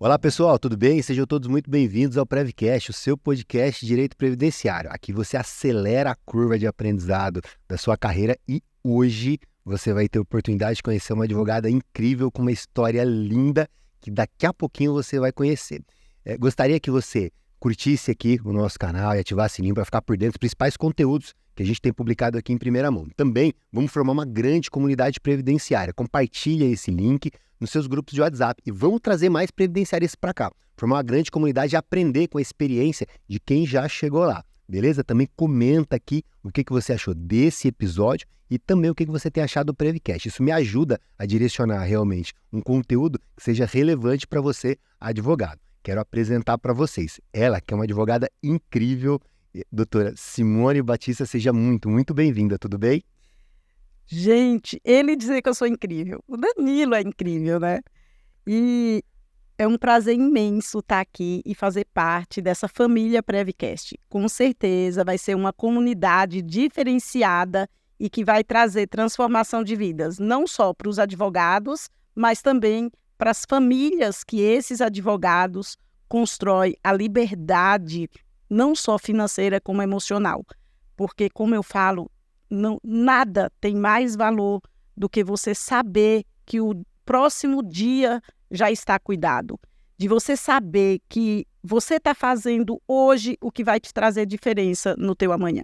Olá pessoal, tudo bem? Sejam todos muito bem-vindos ao Prevcast, o seu podcast de Direito Previdenciário. Aqui você acelera a curva de aprendizado da sua carreira e hoje você vai ter a oportunidade de conhecer uma advogada incrível com uma história linda que daqui a pouquinho você vai conhecer. Gostaria que você curtisse aqui o nosso canal e ativasse o sininho para ficar por dentro dos principais conteúdos que a gente tem publicado aqui em primeira mão. Também vamos formar uma grande comunidade previdenciária. Compartilha esse link nos seus grupos de WhatsApp e vamos trazer mais previdenciaristas para cá. Formar uma grande comunidade e aprender com a experiência de quem já chegou lá, beleza? Também comenta aqui o que você achou desse episódio e também o que você tem achado do Prevcast. Isso me ajuda a direcionar realmente um conteúdo que seja relevante para você, advogado. Quero apresentar para vocês ela, que é uma advogada incrível, doutora Simone Batista. Seja muito, muito bem-vinda, tudo bem? Gente, ele dizer que eu sou incrível. O Danilo é incrível, né? E é um prazer imenso estar aqui e fazer parte dessa família Prevcast. Com certeza vai ser uma comunidade diferenciada e que vai trazer transformação de vidas, não só para os advogados, mas também para as famílias que esses advogados constroem a liberdade, não só financeira como emocional. Porque, como eu falo, nada tem mais valor do que você saber que o próximo dia já está cuidado. De você saber que você está fazendo hoje o que vai te trazer diferença no teu amanhã.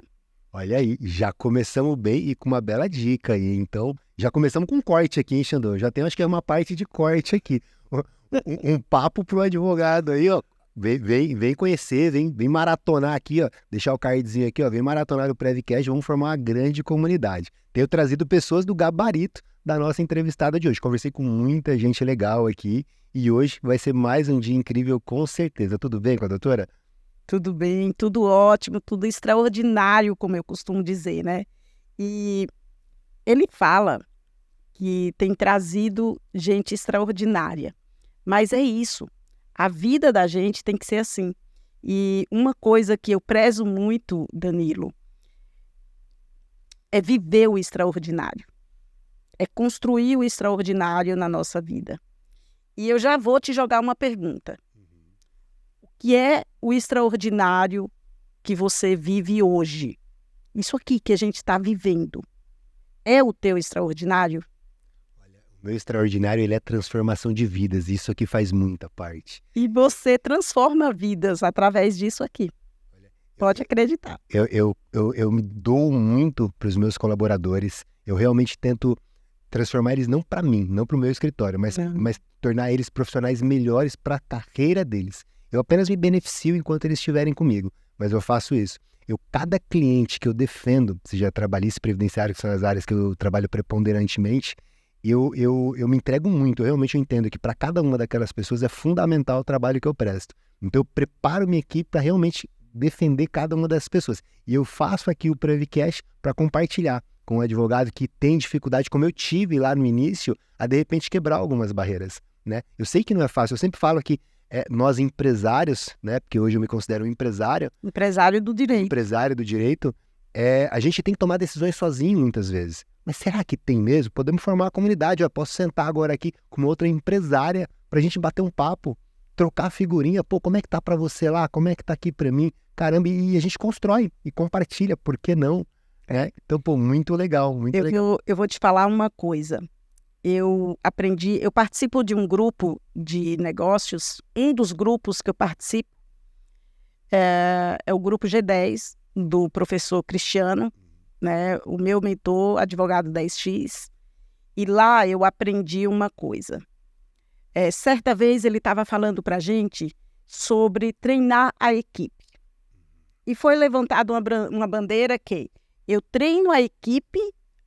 Olha aí, já começamos bem e com uma bela dica aí. Então, já começamos com um corte aqui, hein, Xandão? Já tem, acho que é uma parte de corte aqui. Um papo pro advogado aí, ó. Vem conhecer, vem maratonar aqui, ó. Deixar o cardzinho aqui, ó. Vem maratonar o Prevcast, vamos formar uma grande comunidade. Tenho trazido pessoas do gabarito da nossa entrevistada de hoje. Conversei com muita gente legal aqui e hoje vai ser mais um dia incrível, com certeza. Tudo bem com a doutora? Tudo bem, tudo ótimo, tudo extraordinário, como eu costumo dizer, né? E ele fala que tem trazido gente extraordinária, mas é isso. A vida da gente tem que ser assim. E uma coisa que eu prezo muito, Danilo, é viver o extraordinário. É construir o extraordinário na nossa vida. E eu já vou te jogar uma pergunta. O que é o extraordinário que você vive hoje? Isso aqui que a gente está vivendo, é o teu extraordinário? O meu extraordinário, ele é transformação de vidas. Isso aqui faz muita parte. E você transforma vidas através disso aqui. Pode acreditar. Eu me dou muito para os meus colaboradores. Eu realmente tento transformar eles não para mim, não para o meu escritório, mas tornar eles profissionais melhores para a carreira deles. Eu apenas me beneficio enquanto eles estiverem comigo, mas eu faço isso. Cada cliente que eu defendo, seja trabalhista e previdenciário, que são as áreas que eu trabalho preponderantemente, eu me entrego muito. Eu realmente entendo que para cada uma daquelas pessoas é fundamental o trabalho que eu presto. Então eu preparo minha equipe para realmente defender cada uma dessas pessoas. E eu faço aqui o Prevcast para compartilhar com um advogado que tem dificuldade, como eu tive lá no início, a de repente quebrar algumas barreiras, né? Eu sei que não é fácil. Eu sempre falo que nós empresários, né? Porque hoje eu me considero um empresário. Empresário do direito. Empresário do direito. A gente tem que tomar decisões sozinho muitas vezes. Mas será que tem mesmo? Podemos formar uma comunidade. Eu posso sentar agora aqui com uma outra empresária para a gente bater um papo, trocar figurinha. Pô, como é que tá para você lá? Como é que tá aqui para mim? Caramba, e a gente constrói e compartilha. Por que não? Então, pô, muito legal, muito legal. Eu vou te falar uma coisa. Eu participo de um grupo de negócios. Um dos grupos que eu participo é o grupo G10, do professor Cristiano, né? O meu mentor, advogado 10X. E lá eu aprendi uma coisa. Certa vez ele estava falando para a gente sobre treinar a equipe. E foi levantada uma bandeira que eu treino a equipe,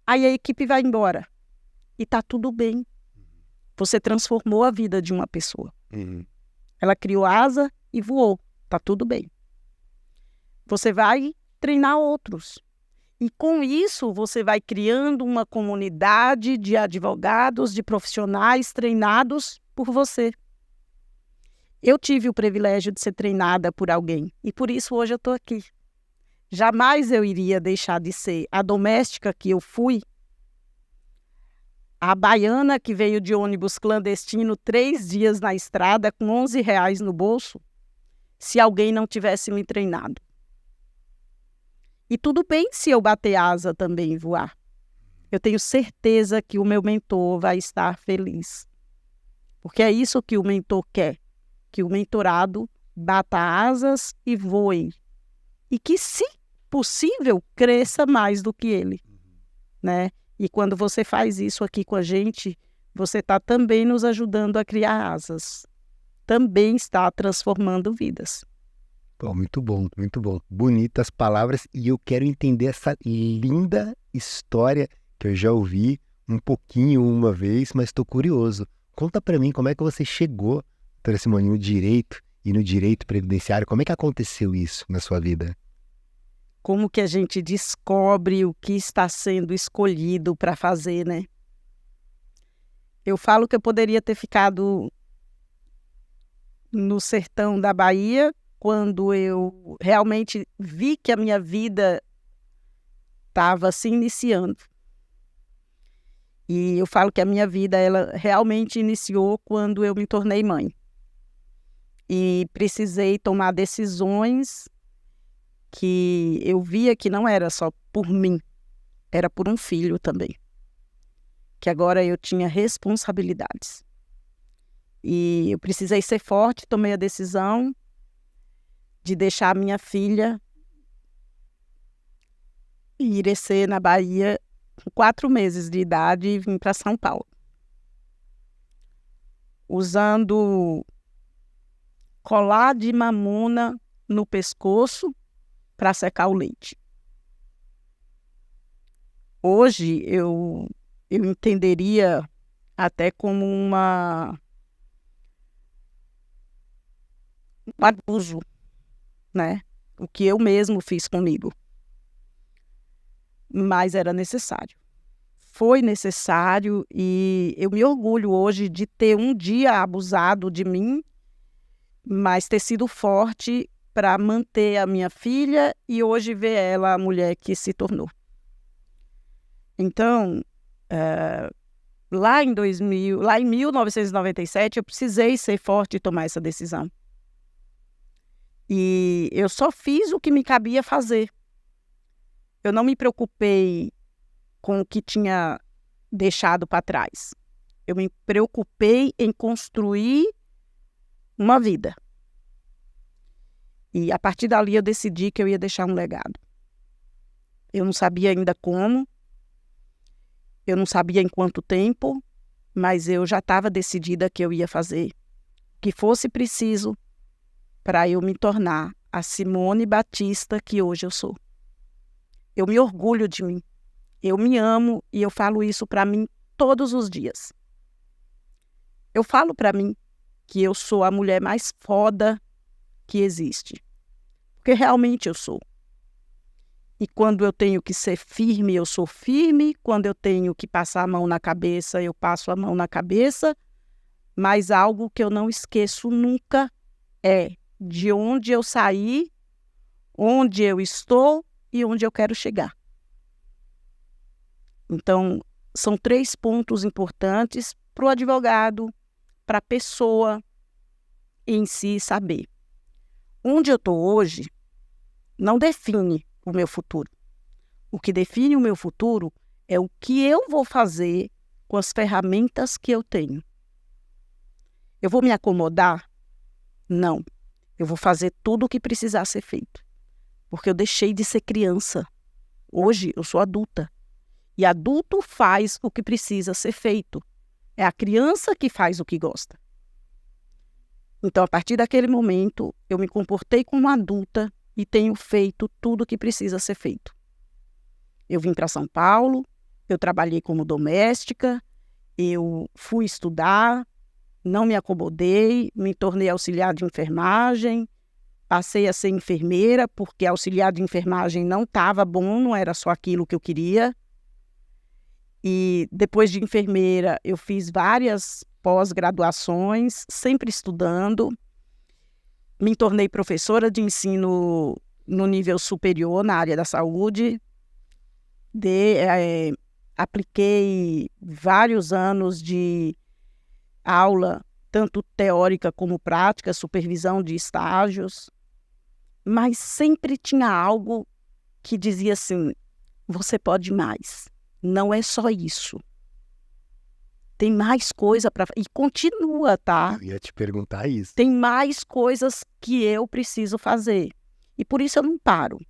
aí a equipe vai embora. E tá tudo bem. Você transformou a vida de uma pessoa. Ela criou asa e voou. Tá tudo bem. Você vai treinar outros. E com isso, você vai criando uma comunidade de advogados, de profissionais treinados por você. Eu tive o privilégio de ser treinada por alguém e por isso hoje eu estou aqui. Jamais eu iria deixar de ser a doméstica que eu fui, a baiana que veio de ônibus clandestino 3 dias na estrada com R$11 no bolso, se alguém não tivesse me treinado. E tudo bem se eu bater asa também e voar. Eu tenho certeza que o meu mentor vai estar feliz. Porque é isso que o mentor quer, que o mentorado bata asas e voe. E que, se possível, cresça mais do que ele, né? E quando você faz isso aqui com a gente, você está também nos ajudando a criar asas. Também está transformando vidas. Pô, muito bom, muito bom. Bonitas palavras e eu quero entender essa linda história que eu já ouvi um pouquinho uma vez, mas estou curioso. Conta para mim como é que você chegou, Simone, no direito e no direito previdenciário. Como é que aconteceu isso na sua vida? Como que a gente descobre o que está sendo escolhido para fazer, né? Eu falo que eu poderia ter ficado no sertão da Bahia quando eu realmente vi que a minha vida estava se iniciando. E eu falo que a minha vida ela realmente iniciou quando eu me tornei mãe. E precisei tomar decisões que eu via que não era só por mim, era por um filho também. Que agora eu tinha responsabilidades. E eu precisei ser forte, tomei a decisão de deixar a minha filha irecer na Bahia com 4 meses de idade e vim para São Paulo. Usando colar de mamona no pescoço para secar o leite. Hoje eu entenderia até como um abuso, né? O que eu mesmo fiz comigo. Mas era necessário. Foi necessário e eu me orgulho hoje de ter um dia abusado de mim, mas ter sido forte para manter a minha filha e hoje ver ela a mulher que se tornou. Então, lá em 1997, eu precisei ser forte e tomar essa decisão. E eu só fiz o que me cabia fazer. Eu não me preocupei com o que tinha deixado para trás. Eu me preocupei em construir uma vida. E a partir dali eu decidi que eu ia deixar um legado. Eu não sabia ainda como, eu não sabia em quanto tempo, mas eu já estava decidida que eu ia fazer o que fosse preciso para eu me tornar a Simone Batista que hoje eu sou. Eu me orgulho de mim, eu me amo e eu falo isso para mim todos os dias. Eu falo para mim que eu sou a mulher mais foda que existe, porque realmente eu sou. E quando eu tenho que ser firme, eu sou firme. Quando eu tenho que passar a mão na cabeça, eu passo a mão na cabeça. Mas algo que eu não esqueço nunca é de onde eu saí, onde eu estou e onde eu quero chegar. Então, são 3 pontos importantes para o advogado, para a pessoa em si saber. Onde eu estou hoje não define o meu futuro. O que define o meu futuro é o que eu vou fazer com as ferramentas que eu tenho. Eu vou me acomodar? Não. Eu vou fazer tudo o que precisar ser feito. Porque eu deixei de ser criança. Hoje eu sou adulta. E adulto faz o que precisa ser feito. É a criança que faz o que gosta. Então, a partir daquele momento, eu me comportei como adulta e tenho feito tudo o que precisa ser feito. Eu vim para São Paulo, eu trabalhei como doméstica, eu fui estudar, não me acomodei, me tornei auxiliar de enfermagem, passei a ser enfermeira, porque auxiliar de enfermagem não estava bom, não era só aquilo que eu queria. E depois de enfermeira, eu fiz várias pós-graduações, sempre estudando. Me tornei professora de ensino no nível superior, na área da saúde. Apliquei vários anos de aula, tanto teórica como prática, supervisão de estágios. Mas sempre tinha algo que dizia assim, você pode mais. Não é só isso. Tem mais coisa para... E continua, tá? Eu ia te perguntar isso. Tem mais coisas que eu preciso fazer. E por isso eu não paro.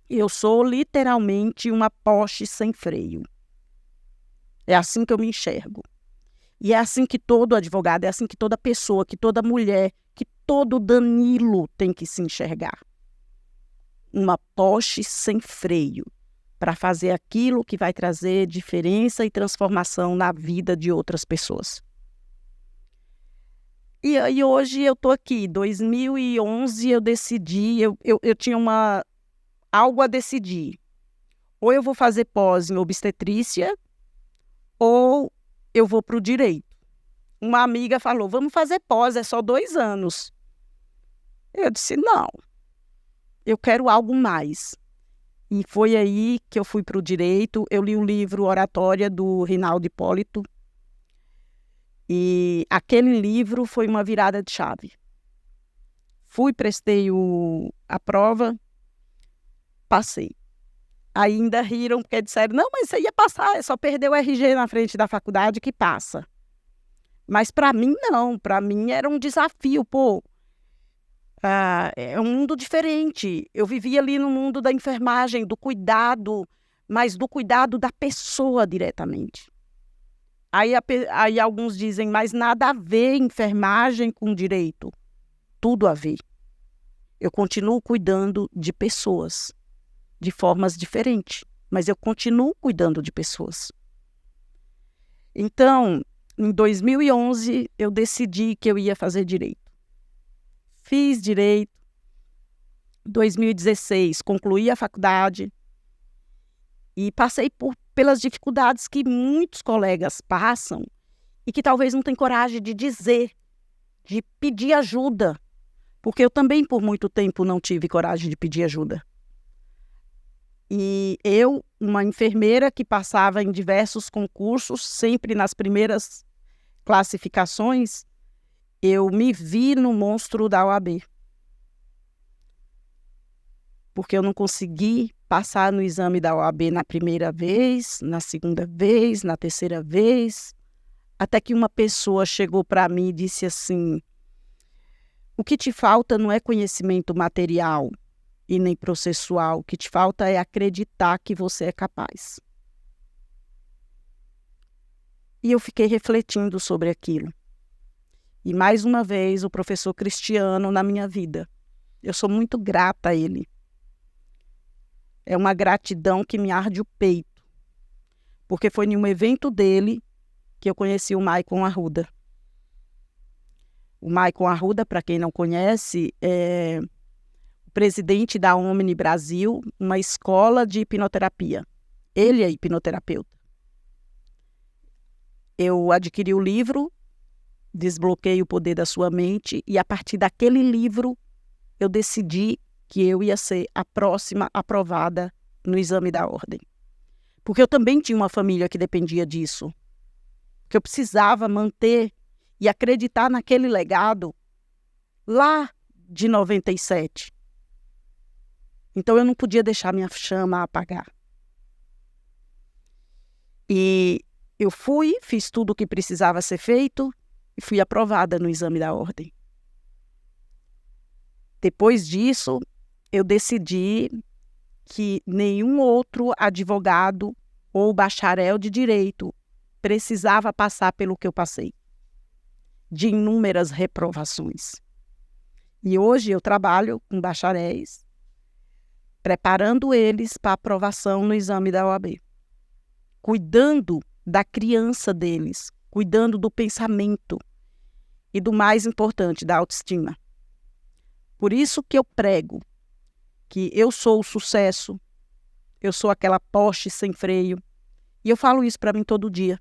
Eu sou literalmente uma Porsche sem freio. É assim que eu me enxergo. E é assim que todo advogado, é assim que toda pessoa, que toda mulher, que todo Danilo tem que se enxergar. Uma Porsche sem freio. Para fazer aquilo que vai trazer diferença e transformação na vida de outras pessoas. E hoje eu estou aqui, 2011 eu decidi, eu tinha algo a decidir. Ou eu vou fazer pós em obstetrícia, ou eu vou para o direito. Uma amiga falou, vamos fazer pós, é só 2 anos. Eu disse, não, eu quero algo mais. E foi aí que eu fui para o direito. Eu li o livro Oratória, do Rinaldo Hipólito. E aquele livro foi uma virada de chave. Prestei a prova, passei. Ainda riram porque disseram, não, mas você ia passar, é só perder o RG na frente da faculdade que passa. Mas para mim não, para mim era um desafio, é um mundo diferente. Eu vivia ali no mundo da enfermagem, do cuidado, mas do cuidado da pessoa diretamente. Aí alguns dizem, mas nada a ver enfermagem com direito. Tudo a ver. Eu continuo cuidando de pessoas, de formas diferentes, mas eu continuo cuidando de pessoas. Então, em 2011, eu decidi que eu ia fazer direito. Fiz direito. Em 2016, concluí a faculdade e passei pelas dificuldades que muitos colegas passam e que talvez não tenham coragem de dizer, de pedir ajuda, porque eu também por muito tempo não tive coragem de pedir ajuda. E eu, uma enfermeira que passava em diversos concursos, sempre nas primeiras classificações, eu me vi no monstro da OAB. Porque eu não consegui passar no exame da OAB na primeira vez, na segunda vez, na terceira vez, até que uma pessoa chegou para mim e disse assim, o que te falta não é conhecimento material e nem processual, o que te falta é acreditar que você é capaz. E eu fiquei refletindo sobre aquilo. E mais uma vez o professor Cristiano na minha vida. Eu sou muito grata a ele. É uma gratidão que me arde o peito. Porque foi em um evento dele que eu conheci o Maicon Arruda. O Maicon Arruda, para quem não conhece, é o presidente da Omni Brasil, uma escola de hipnoterapia. Ele é hipnoterapeuta. Eu adquiri o livro, Desbloqueie o Poder da Sua Mente, e a partir daquele livro eu decidi que eu ia ser a próxima aprovada no exame da ordem. Porque eu também tinha uma família que dependia disso. Que eu precisava manter e acreditar naquele legado lá de 97. Então eu não podia deixar minha chama apagar. E eu fiz tudo o que precisava ser feito e fui aprovada no exame da ordem. Depois disso, eu decidi que nenhum outro advogado ou bacharel de direito precisava passar pelo que eu passei, de inúmeras reprovações. E hoje eu trabalho com bacharéis, preparando eles para aprovação no exame da OAB, cuidando da criança deles, cuidando do pensamento e do mais importante, da autoestima. Por isso que eu prego que eu sou o sucesso, eu sou aquela Porsche sem freio. E eu falo isso para mim todo dia.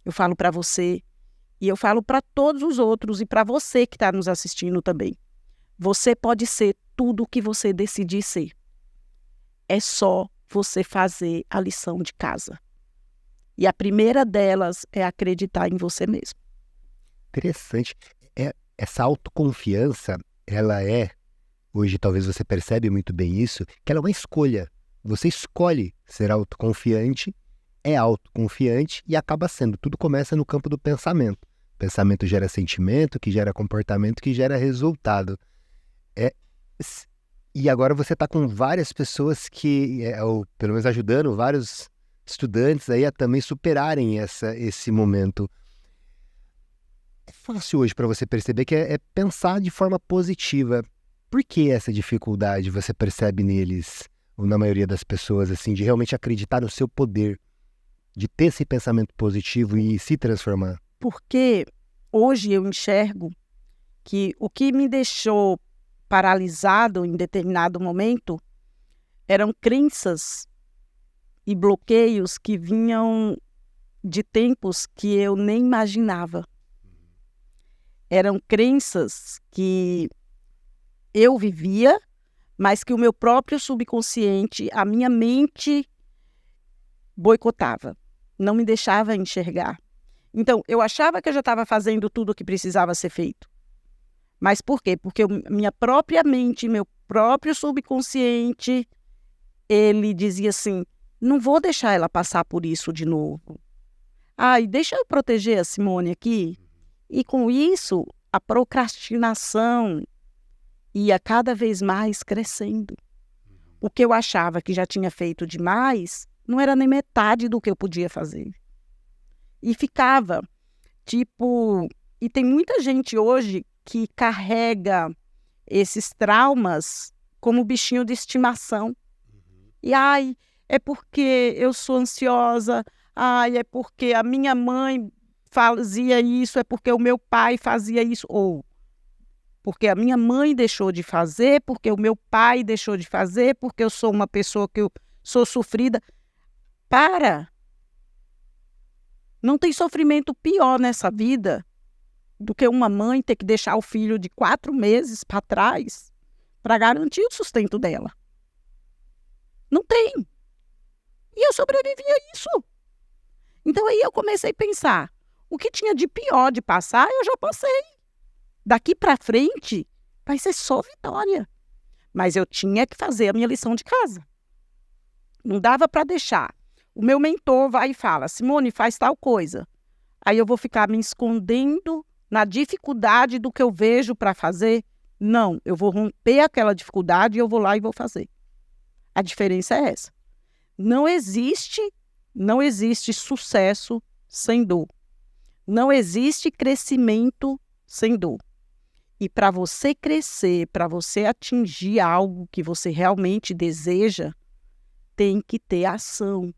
Eu falo para você e eu falo para todos os outros e para você que está nos assistindo também. Você pode ser tudo o que você decidir ser. É só você fazer a lição de casa. E a primeira delas é acreditar em você mesmo. Interessante. Essa autoconfiança, ela hoje talvez você percebe muito bem isso, que ela é uma escolha. Você escolhe ser autoconfiante, é autoconfiante e acaba sendo. Tudo começa no campo do pensamento. Pensamento gera sentimento, que gera comportamento, que gera resultado. E agora você está com várias pessoas ou pelo menos ajudando vários estudantes aí a também superarem esse momento. É fácil hoje para você perceber que é pensar de forma positiva. Por que essa dificuldade você percebe neles, ou na maioria das pessoas, assim, de realmente acreditar no seu poder, de ter esse pensamento positivo e se transformar? Porque hoje eu enxergo que o que me deixou paralisado em determinado momento eram crenças e bloqueios que vinham de tempos que eu nem imaginava. Eram crenças que eu vivia, mas que o meu próprio subconsciente, a minha mente boicotava, não me deixava enxergar. Então, eu achava que eu já estava fazendo tudo o que precisava ser feito. Mas por quê? Porque minha própria mente, meu próprio subconsciente, ele dizia assim, não vou deixar ela passar por isso de novo. E deixa eu proteger a Simone aqui. E com isso, a procrastinação ia cada vez mais crescendo. O que eu achava que já tinha feito demais, não era nem metade do que eu podia fazer. E ficava, e tem muita gente hoje que carrega esses traumas como bichinho de estimação. E, é porque eu sou ansiosa, é porque a minha mãe fazia isso, é porque o meu pai fazia isso, ou porque a minha mãe deixou de fazer, porque o meu pai deixou de fazer, porque eu sou uma pessoa que eu sou sofrida. Não tem sofrimento pior nessa vida do que uma mãe ter que deixar o filho de 4 meses para trás para garantir o sustento dela. Não tem. E eu sobrevivi a isso. Então aí eu comecei a pensar, o que tinha de pior de passar, eu já passei. Daqui para frente vai ser só vitória. Mas eu tinha que fazer a minha lição de casa. Não dava para deixar. O meu mentor vai e fala, Simone, faz tal coisa. Aí eu vou ficar me escondendo na dificuldade do que eu vejo para fazer? Não, eu vou romper aquela dificuldade e eu vou lá e vou fazer. A diferença é essa. Não existe sucesso sem dor. Não existe crescimento sem dor. E para você crescer, para você atingir algo que você realmente deseja, tem que ter ação.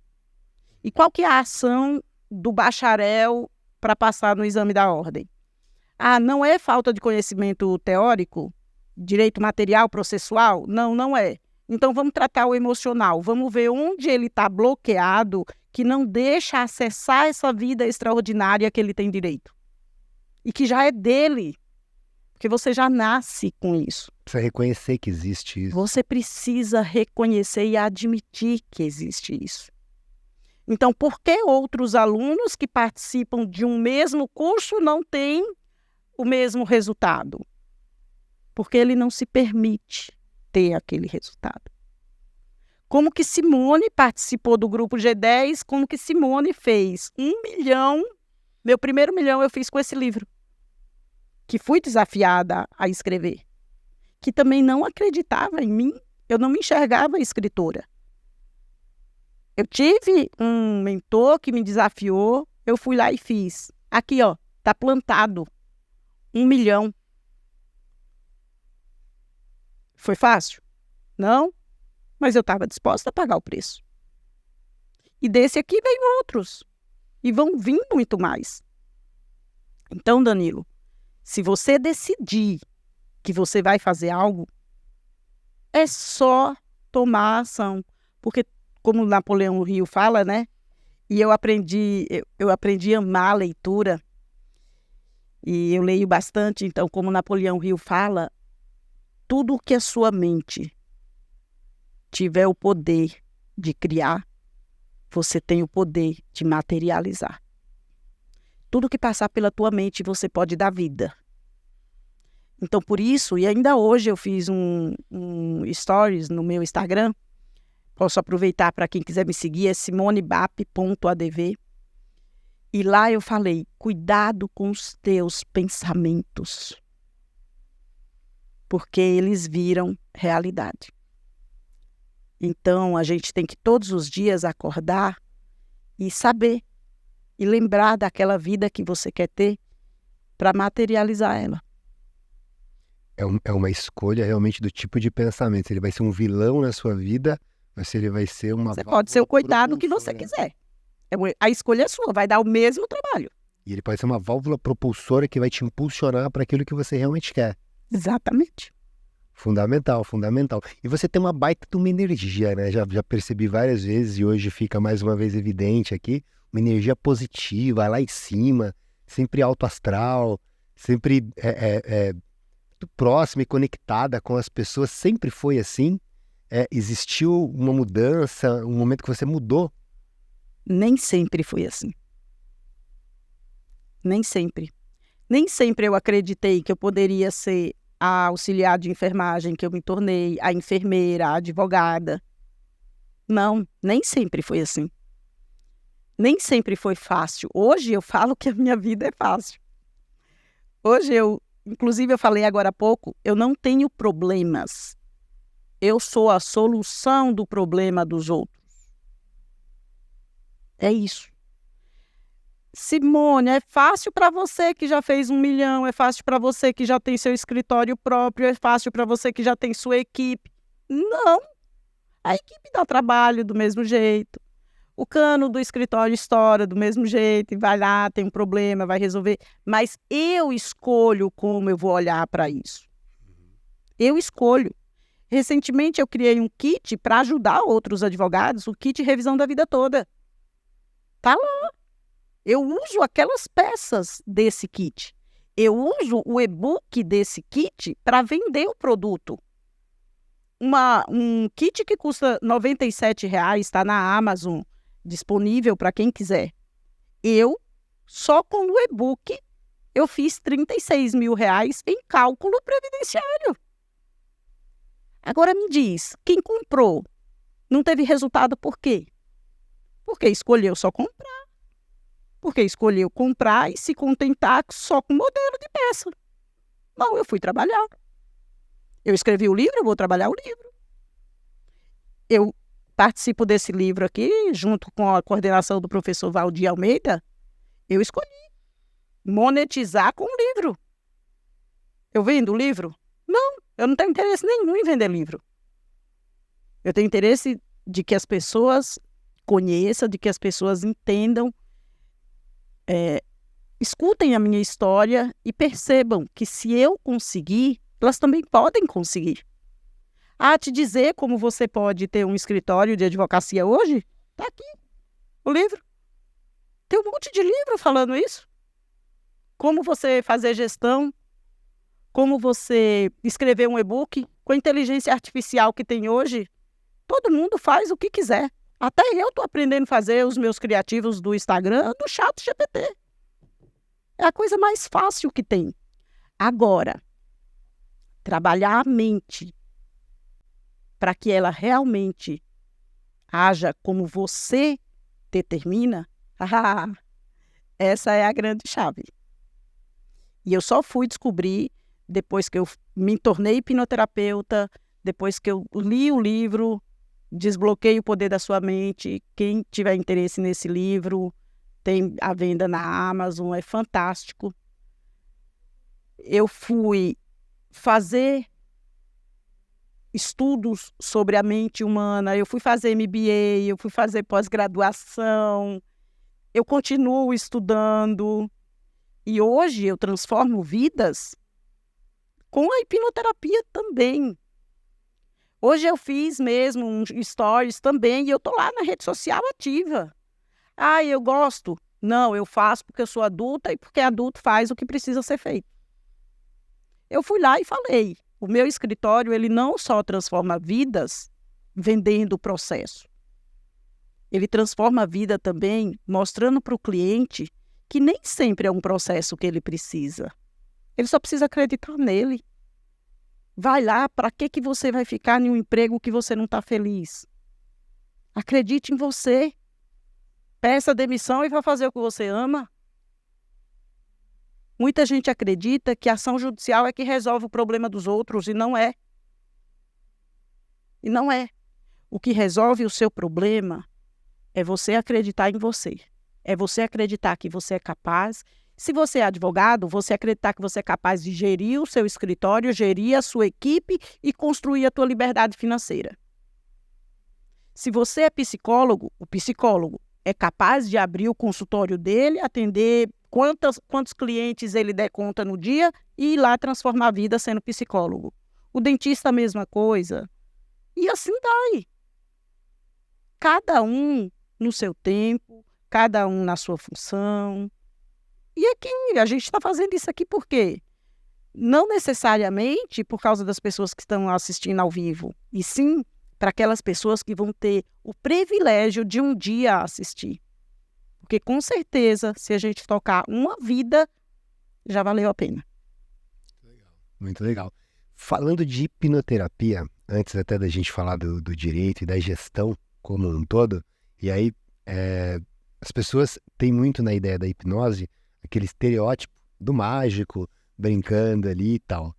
E qual que é a ação do bacharel para passar no exame da ordem? Não é falta de conhecimento teórico, direito material, processual? Não, não é. Então vamos tratar o emocional, vamos ver onde ele está bloqueado, que não deixa acessar essa vida extraordinária que ele tem direito. E que já é dele, porque você já nasce com isso. Precisa reconhecer que existe isso. Você precisa reconhecer e admitir que existe isso. Então, por que outros alunos que participam de um mesmo curso não têm o mesmo resultado? Porque ele não se permite ter aquele resultado. Como que Simone participou do grupo G10, como que Simone fez 1 milhão, meu primeiro 1 milhão eu fiz com esse livro, que fui desafiada a escrever, que também não acreditava em mim, eu não me enxergava escritora. Eu tive um mentor que me desafiou, eu fui lá e fiz. Aqui, tá plantado 1 milhão. Foi fácil? Não, mas eu estava disposta a pagar o preço. E desse aqui vem outros. E vão vir muito mais. Então, Danilo, se você decidir que você vai fazer algo, é só tomar ação. Porque, como Napoleão Hill fala, né? E eu aprendi a amar a leitura, e eu leio bastante, então, como Napoleão Hill fala, tudo que a sua mente tiver o poder de criar, você tem o poder de materializar. Tudo que passar pela tua mente, você pode dar vida. Então, por isso, e ainda hoje eu fiz um stories no meu Instagram, posso aproveitar para quem quiser me seguir, é simonebap.adv. E lá eu falei, cuidado com os teus pensamentos, porque eles viram realidade. Então, a gente tem que todos os dias acordar e saber, e lembrar daquela vida que você quer ter para materializar ela. É uma escolha realmente do tipo de pensamento. Se ele vai ser um vilão na sua vida, ou se ele vai ser uma Você pode ser o coitado que você propulsora. quiser. A escolha é sua, vai dar o mesmo trabalho. E ele pode ser uma válvula propulsora que vai te impulsionar para aquilo que você realmente quer. Exatamente. Fundamental, fundamental. E você tem uma baita de uma energia, né? Já percebi várias vezes e hoje fica mais uma vez evidente aqui, uma energia positiva, lá em cima, sempre alto astral, sempre muito próxima e conectada com as pessoas. Sempre foi assim? Existiu uma mudança, um momento que você mudou? Nem sempre foi assim. Nem sempre. Nem sempre eu acreditei que eu poderia ser a auxiliar de enfermagem que eu me tornei, a enfermeira, a advogada. Não, nem sempre foi assim. Nem sempre foi fácil. Hoje eu falo que a minha vida é fácil. Hoje inclusive eu falei agora há pouco, eu não tenho problemas. Eu sou a solução do problema dos outros. É isso. Simone, é fácil para você que já fez 1 milhão, é fácil para você que já tem seu escritório próprio, é fácil para você que já tem sua equipe. Não, a equipe dá trabalho do mesmo jeito. O cano do escritório estoura do mesmo jeito, e vai lá, tem um problema, vai resolver. Mas eu escolho como eu vou olhar para isso. Eu escolho. Recentemente eu criei um kit para ajudar outros advogados, o kit revisão da vida toda. Tá lá. Eu uso aquelas peças desse kit. Eu uso o e-book desse kit para vender o produto. Um kit que custa R$ 97,00, está na Amazon, disponível para quem quiser. Só com o e-book, eu fiz R$ 36 mil em cálculo previdenciário. Agora me diz, quem comprou não teve resultado por quê? Porque escolheu só comprar. Porque escolheu comprar e se contentar só com modelo de peça. Não, eu fui trabalhar. Eu escrevi o livro, eu vou trabalhar o livro. Eu participo desse livro aqui, junto com a coordenação do professor Valdir Almeida. Eu escolhi monetizar com o livro. Eu vendo o livro? Não, eu não tenho interesse nenhum em vender livro. Eu tenho interesse de que as pessoas conheçam, de que as pessoas entendam, escutem a minha história e percebam que se eu conseguir, elas também podem conseguir. Te dizer como você pode ter um escritório de advocacia hoje? Está aqui, o livro. Tem um monte de livro falando isso. Como você fazer gestão, como você escrever um e-book. Com a inteligência artificial que tem hoje, todo mundo faz o que quiser. Até eu estou aprendendo a fazer os meus criativos do Instagram, do ChatGPT. É a coisa mais fácil que tem. Agora, trabalhar a mente para que ela realmente haja como você determina, essa é a grande chave. E eu só fui descobrir depois que eu me tornei hipnoterapeuta, depois que eu li o livro Desbloqueie o Poder da Sua Mente. Quem tiver interesse nesse livro, tem à venda na Amazon, é fantástico. Eu fui fazer estudos sobre a mente humana, eu fui fazer MBA, eu fui fazer pós-graduação, eu continuo estudando e hoje eu transformo vidas com a hipnoterapia também. Hoje eu fiz mesmo um stories também e eu tô lá na rede social ativa. Ah, eu gosto. Não, eu faço porque eu sou adulta e porque adulto faz o que precisa ser feito. Eu fui lá e falei, o meu escritório, ele não só transforma vidas vendendo o processo. Ele transforma a vida também mostrando para o cliente que nem sempre é um processo que ele precisa. Ele só precisa acreditar nele. Vai lá, para que você vai ficar em um emprego que você não está feliz? Acredite em você. Peça demissão e vá fazer o que você ama. Muita gente acredita que a ação judicial é que resolve o problema dos outros e não é. E não é. O que resolve o seu problema é você acreditar em você. É você acreditar que você é capaz. Se você é advogado, você acreditar que você é capaz de gerir o seu escritório, gerir a sua equipe e construir a tua liberdade financeira. Se você é psicólogo, o psicólogo é capaz de abrir o consultório dele, atender quantos clientes ele der conta no dia e ir lá transformar a vida sendo psicólogo. O dentista, a mesma coisa. E assim vai. Cada um no seu tempo, cada um na sua função. E aqui, a gente está fazendo isso aqui por quê? Não necessariamente por causa das pessoas que estão assistindo ao vivo, e sim para aquelas pessoas que vão ter o privilégio de um dia assistir. Porque, com certeza, se a gente tocar uma vida, já valeu a pena. Muito legal. Falando de hipnoterapia, antes até da gente falar do direito e da gestão como um todo, e aí as pessoas têm muito na ideia da hipnose aquele estereótipo do mágico, brincando ali e tal.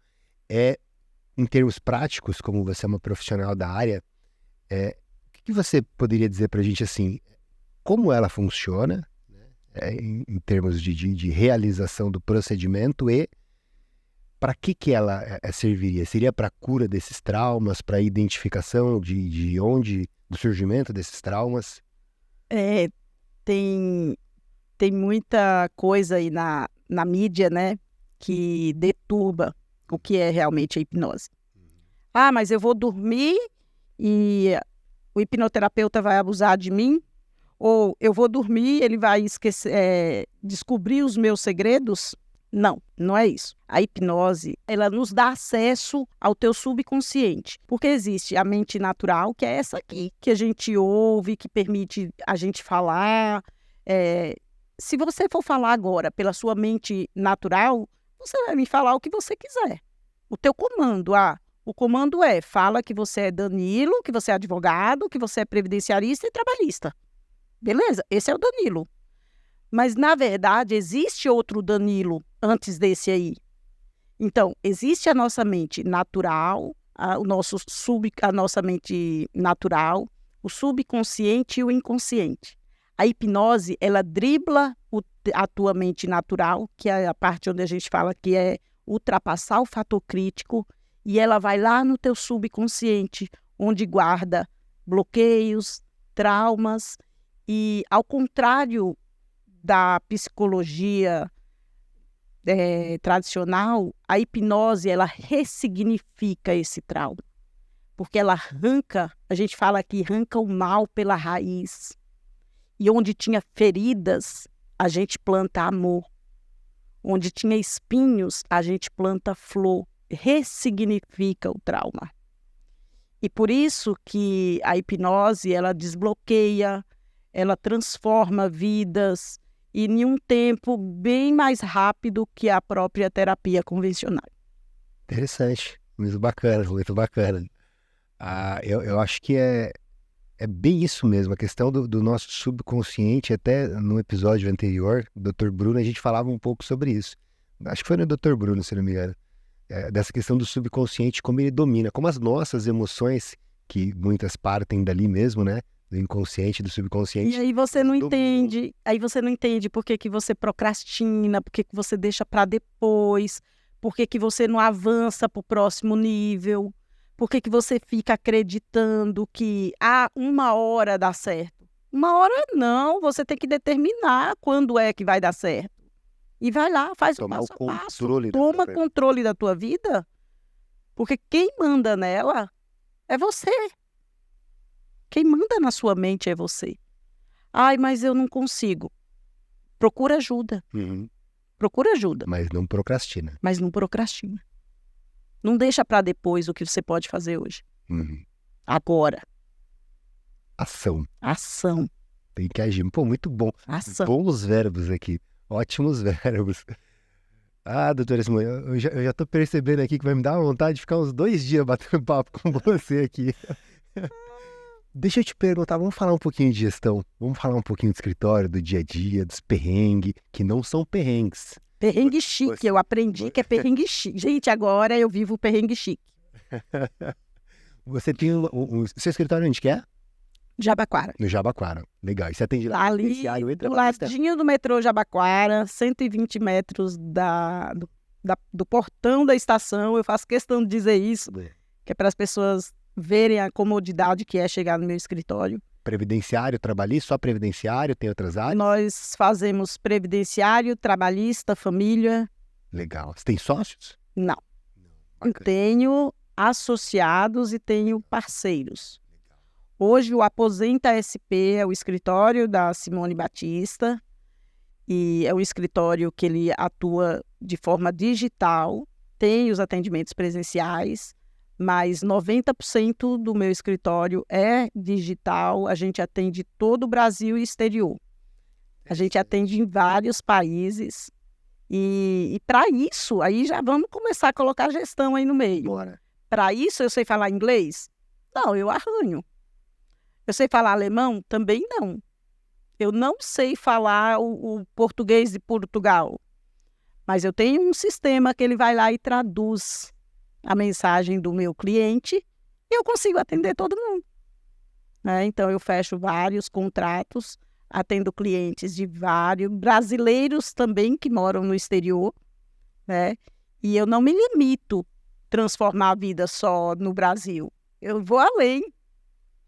Em termos práticos, como você é uma profissional da área, o que você poderia dizer para a gente assim, como ela funciona, né, em termos de realização do procedimento e para que ela serviria? Seria para a cura desses traumas, para a identificação do surgimento desses traumas? Tem muita coisa aí na mídia, né, que deturba o que é realmente a hipnose. Ah, mas eu vou dormir e o hipnoterapeuta vai abusar de mim? Ou eu vou dormir, ele vai descobrir os meus segredos? Não, não é isso. A hipnose, ela nos dá acesso ao teu subconsciente, porque existe a mente natural, que é essa aqui, que a gente ouve, que permite a gente falar. Se você for falar agora pela sua mente natural, você vai me falar o que você quiser. O teu comando, o comando fala que você é Danilo, que você é advogado, que você é previdenciarista e trabalhista. Beleza? Esse é o Danilo. Mas, na verdade, existe outro Danilo antes desse aí. Então, existe a nossa mente natural, a nossa mente natural, o subconsciente e o inconsciente. A hipnose, ela dribla a tua mente natural, que é a parte onde a gente fala que é ultrapassar o fator crítico, e ela vai lá no teu subconsciente, onde guarda bloqueios, traumas, e ao contrário da psicologia tradicional, a hipnose, ela ressignifica esse trauma, porque ela arranca, a gente fala que arranca o mal pela raiz. E onde tinha feridas, a gente planta amor. Onde tinha espinhos, a gente planta flor. Ressignifica o trauma. E por isso que a hipnose, ela desbloqueia, ela transforma vidas e em um tempo bem mais rápido que a própria terapia convencional. Interessante, muito bacana, muito bacana. Eu acho que é bem isso mesmo, a questão do nosso subconsciente. Até no episódio anterior, do Dr. Bruno, a gente falava um pouco sobre isso. Acho que foi no Dr. Bruno, se não me engano. Dessa questão do subconsciente, como ele domina, como as nossas emoções, que muitas partem dali mesmo, né? Do inconsciente, do subconsciente. E aí você não entende por que você procrastina, por que você deixa para depois, por que você não avança para o próximo nível. Por que você fica acreditando que uma hora dá certo? Uma hora não, você tem que determinar quando é que vai dar certo. E vai lá, faz o passo a passo. Toma controle da tua vida, Porque quem manda nela é você. Quem manda na sua mente é você. Ai, mas eu não consigo. Procura ajuda. Uhum. Procura ajuda. Mas não procrastina. Mas não procrastina. Não deixa para depois o que você pode fazer hoje. Uhum. Agora. Ação. Ação. Tem que agir. Pô, muito bom. Ação. Bons verbos aqui. Ótimos verbos. Ah, doutora Simone, eu já tô percebendo aqui que vai me dar uma vontade de ficar uns 2 dias batendo papo com você aqui. Deixa eu te perguntar, vamos falar um pouquinho de gestão. Vamos falar um pouquinho do escritório, do dia a dia, dos perrengues, que não são perrengues. Perrengue chique. Eu aprendi que é perrengue chique. Gente, agora eu vivo o perrengue chique. Você tem o seu escritório onde que é? Jabaquara. No Jabaquara. Legal. E você atende lá no Ali, Presidenciário e do Trabalhista? ladinho do metrô Jabaquara, 120 metros do portão da estação. Eu faço questão de dizer isso, que é para as pessoas verem a comodidade que é chegar no meu escritório. Previdenciário, trabalhista, só previdenciário, tem outras áreas? Nós fazemos previdenciário, trabalhista, família. Legal. Você tem sócios? Não. Bacana. Tenho associados e tenho parceiros. Hoje o Aposenta SP é o escritório da Simone Batista e é um escritório que ele atua de forma digital, tem os atendimentos presenciais, mas 90% do meu escritório é digital, a gente atende todo o Brasil e exterior. A gente atende em vários países e para isso, aí já vamos começar a colocar gestão aí no meio. Bora. Para isso eu sei falar inglês? Não, eu arranho. Eu sei falar alemão? Também não. Eu não sei falar o português de Portugal. Mas eu tenho um sistema que ele vai lá e traduz a mensagem do meu cliente e eu consigo atender todo mundo. Né? Então, eu fecho vários contratos, atendo clientes de vários, brasileiros também que moram no exterior. Né? E eu não me limito a transformar a vida só no Brasil. Eu vou além.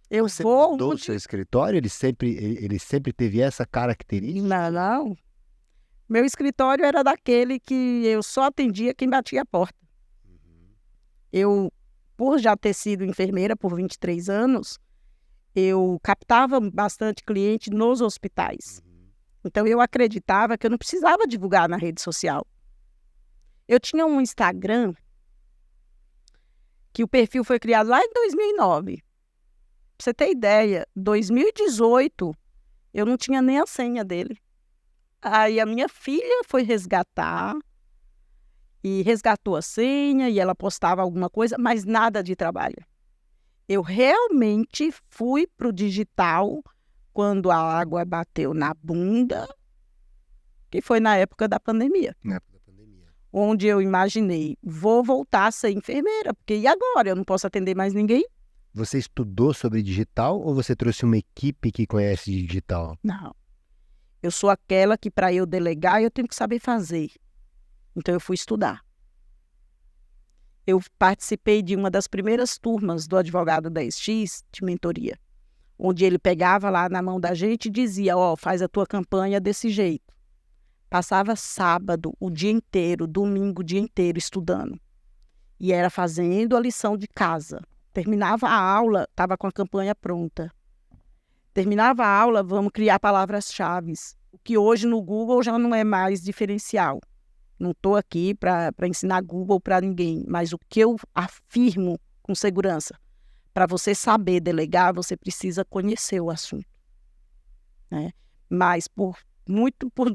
Eu Você vou mudou o onde... seu escritório? Ele sempre teve essa característica? Não. Meu escritório era daquele que eu só atendia quem batia a porta. Eu, por já ter sido enfermeira por 23 anos, eu captava bastante cliente nos hospitais. Então, eu acreditava que eu não precisava divulgar na rede social. Eu tinha um Instagram que o perfil foi criado lá em 2009. Pra você ter ideia, 2018, eu não tinha nem a senha dele. Aí a minha filha foi resgatar e resgatou a senha e ela postava alguma coisa, mas nada de trabalho. Eu realmente fui para o digital quando a água bateu na bunda, que foi na época da pandemia. Na época da pandemia. Onde eu imaginei, vou voltar a ser enfermeira, porque e agora? Eu não posso atender mais ninguém? Você estudou sobre digital ou você trouxe uma equipe que conhece de digital? Não. Eu sou aquela que, para eu delegar, eu tenho que saber fazer. Então, eu fui estudar. Eu participei de uma das primeiras turmas do advogado 10X, de mentoria, onde ele pegava lá na mão da gente e dizia, faz a tua campanha desse jeito. Passava sábado, o dia inteiro, domingo, o dia inteiro estudando. E era fazendo a lição de casa. Terminava a aula, estava com a campanha pronta. Terminava a aula, vamos criar palavras-chave, o que hoje no Google já não é mais diferencial. Não estou aqui para ensinar Google para ninguém, mas o que eu afirmo com segurança, para você saber delegar, você precisa conhecer o assunto. Né? Mas por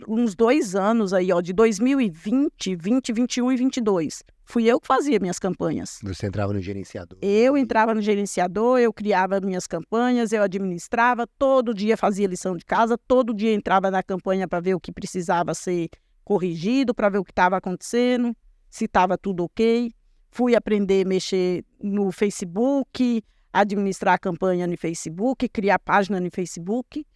uns 2 anos aí, de 2020, 21 e 22, fui eu que fazia minhas campanhas. Você entrava no gerenciador? Eu entrava no gerenciador, eu criava minhas campanhas, eu administrava, todo dia fazia lição de casa, todo dia entrava na campanha para ver o que precisava ser corrigido, para ver o que estava acontecendo, se estava tudo ok. Fui aprender a mexer no Facebook, administrar a campanha no Facebook, criar página no Facebook.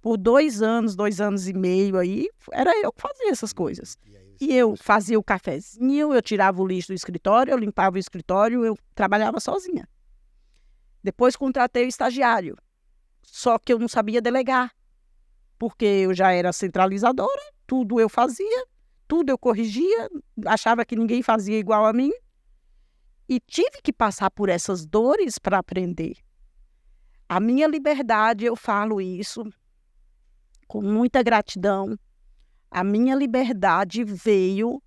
Por 2 anos, 2 anos e meio aí, era eu que fazia essas coisas. E eu fazia o cafezinho, eu tirava o lixo do escritório, eu limpava o escritório, eu trabalhava sozinha. Depois contratei o estagiário, só que eu não sabia delegar, porque eu já era centralizadora, tudo eu fazia, tudo eu corrigia, achava que ninguém fazia igual a mim. e tive que passar por essas dores para aprender. A minha liberdade, eu falo isso com muita gratidão. A minha liberdade veio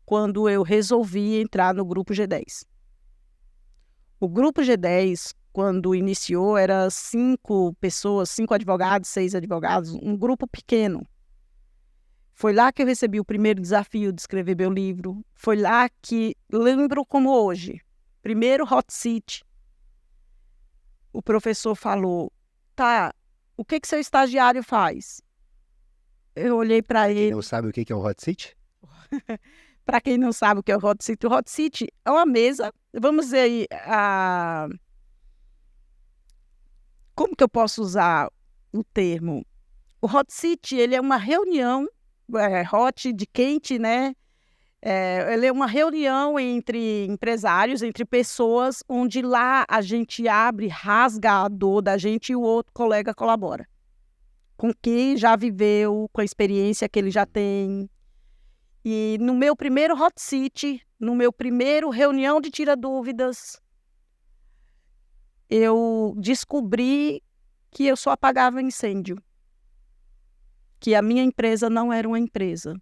quando eu resolvi entrar no Grupo G10. O Grupo G10, quando iniciou, era 5 pessoas, 5 advogados, 6 advogados, um grupo pequeno. Foi lá que eu recebi o primeiro desafio de escrever meu livro. Foi lá que, lembro como hoje, primeiro hot seat, o professor falou, tá, o que seu estagiário faz? Eu olhei para ele. Não sabe o que é um hot seat? Para quem não sabe o que é o hot seat é uma mesa, vamos dizer aí, como que eu posso usar o termo? O hot seat, ele é uma reunião, hot de quente, né? Ele é uma reunião entre empresários, entre pessoas, onde lá a gente abre, rasga a dor da gente e o outro colega colabora. Com quem já viveu, com a experiência que ele já tem. E no meu primeiro hot seat, no meu primeiro reunião de tira-dúvidas, eu descobri que eu só apagava incêndio. Que a minha empresa não era uma empresa.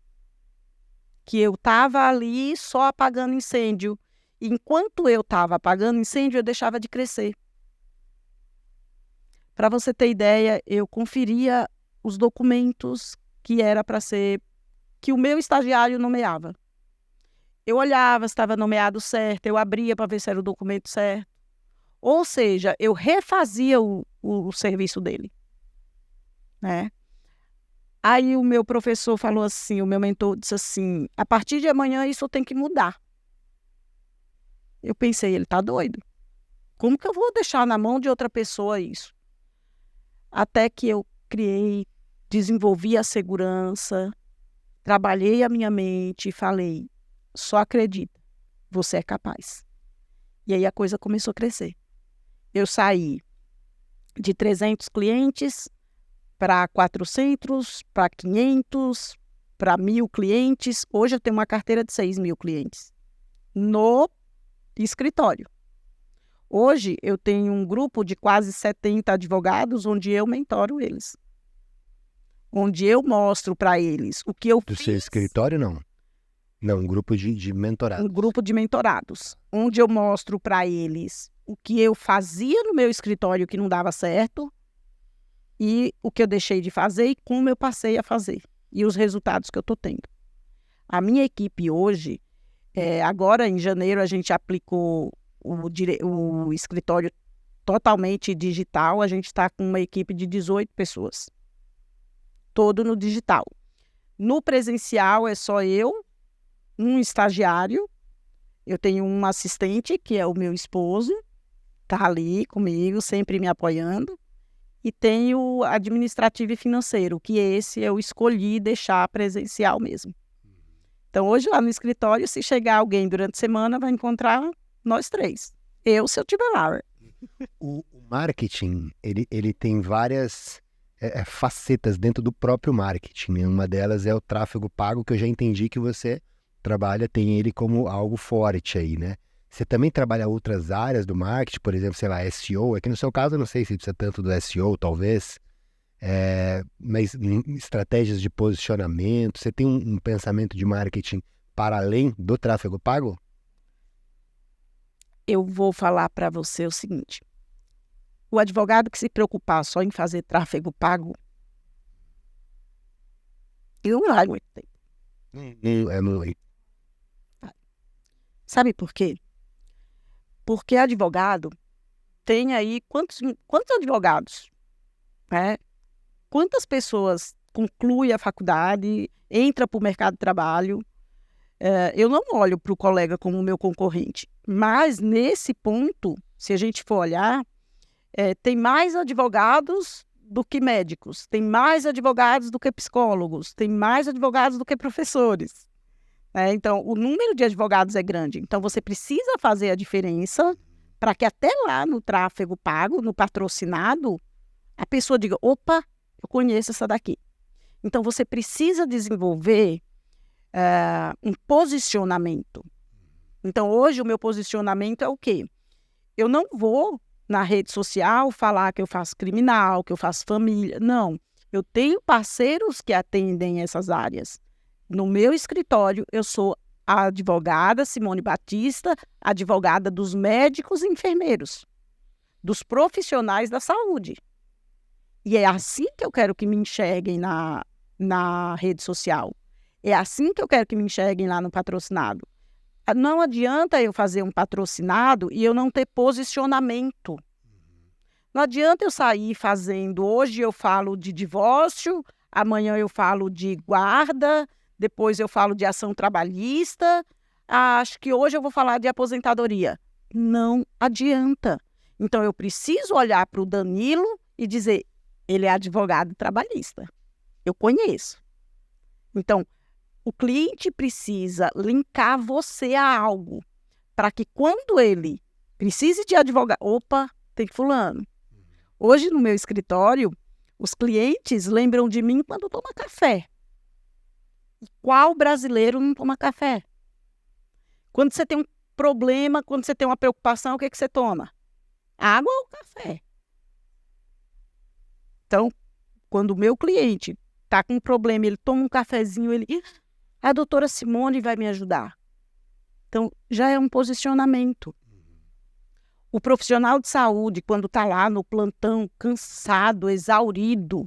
Que eu estava ali só apagando incêndio. E enquanto eu estava apagando incêndio, eu deixava de crescer. Para você ter ideia, eu conferia os documentos que era para ser, que o meu estagiário nomeava. Eu olhava se estava nomeado certo, eu abria para ver se era o documento certo. Ou seja, eu refazia o serviço dele, né? Aí o meu professor falou assim, o meu mentor disse assim, a partir de amanhã isso tem que mudar. Eu pensei, ele está doido. Como que eu vou deixar na mão de outra pessoa isso? Até que eu criei, desenvolvi a segurança, trabalhei a minha mente e falei, só acredita, você é capaz. E aí a coisa começou a crescer. Eu saí de 300 clientes para 400, para 500, para 1.000 clientes. Hoje eu tenho uma carteira de 6.000 clientes no escritório. Hoje eu tenho um grupo de quase 70 advogados onde eu mentoro eles. Onde eu mostro para eles o que eu fiz. Do seu escritório, não? Não, um grupo de mentorados. Um grupo de mentorados. Onde eu mostro para eles o que eu fazia no meu escritório que não dava certo e o que eu deixei de fazer e como eu passei a fazer. E os resultados que eu estou tendo. A minha equipe hoje, agora em janeiro a gente aplicou o escritório totalmente digital. A gente está com uma equipe de 18 pessoas. Todo no digital. No presencial é só eu, um estagiário, eu tenho um assistente, que é o meu esposo, está ali comigo, sempre me apoiando, e tenho o administrativo e financeiro, que esse eu escolhi deixar presencial mesmo. Então, hoje lá no escritório, se chegar alguém durante a semana, vai encontrar nós 3. Eu, se eu estiver lá. O marketing, ele tem várias facetas dentro do próprio marketing, né? Uma delas é o tráfego pago, que eu já entendi que você trabalha, tem ele como algo forte aí, né? Você também trabalha outras áreas do marketing, por exemplo, sei lá, SEO. Aqui no seu caso, eu não sei se precisa tanto do SEO, talvez, mas estratégias de posicionamento. Você tem um pensamento de marketing para além do tráfego pago? Eu vou falar para você o seguinte. O advogado que se preocupar só em fazer tráfego pago, ele não vai muito tempo. Não. Sabe por quê? Porque advogado tem aí quantos advogados, né? Quantas pessoas concluem a faculdade, entra para o mercado de trabalho. Eu não olho para o colega como meu concorrente, mas nesse ponto, se a gente for olhar, tem mais advogados do que médicos, tem mais advogados do que psicólogos, tem mais advogados do que professores. Então, o número de advogados é grande. Então, você precisa fazer a diferença para que até lá no tráfego pago, no patrocinado, a pessoa diga, opa, eu conheço essa daqui. Então, você precisa desenvolver um posicionamento. Então, hoje, o meu posicionamento é o quê? Eu não vou na rede social falar que eu faço criminal, que eu faço família. Não. Eu tenho parceiros que atendem essas áreas. No meu escritório, eu sou a advogada Simone Batista, advogada dos médicos e enfermeiros, dos profissionais da saúde. E é assim que eu quero que me enxerguem na rede social. É assim que eu quero que me enxerguem lá no patrocinado. Não adianta eu fazer um patrocinado e eu não ter posicionamento. Não adianta eu sair fazendo, hoje eu falo de divórcio, amanhã eu falo de guarda, depois eu falo de ação trabalhista, acho que hoje eu vou falar de aposentadoria. Não adianta. Então eu preciso olhar para o Danilo e dizer, ele é advogado trabalhista. Eu conheço. Então, o cliente precisa linkar você a algo para que quando ele precise de advogado, opa, tem fulano. Hoje no meu escritório, os clientes lembram de mim quando toma café. E qual brasileiro não toma café? Quando você tem um problema, quando você tem uma preocupação, o que você toma? Água ou café? Então, quando o meu cliente está com um problema, ele toma um cafezinho, a doutora Simone vai me ajudar. Então, já é um posicionamento. O profissional de saúde, quando está lá no plantão, cansado, exaurido,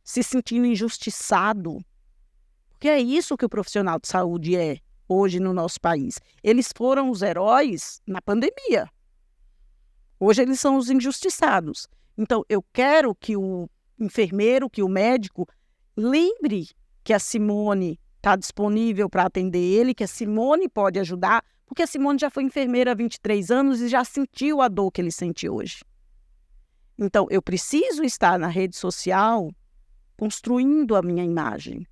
se sentindo injustiçado, porque é isso que o profissional de saúde é hoje no nosso país. Eles foram os heróis na pandemia. Hoje eles são os injustiçados. Então, eu quero que o enfermeiro, que o médico, lembre que a Simone está disponível para atender ele, que a Simone pode ajudar, porque a Simone já foi enfermeira há 23 anos e já sentiu a dor que ele sente hoje. Então, eu preciso estar na rede social construindo a minha imagem.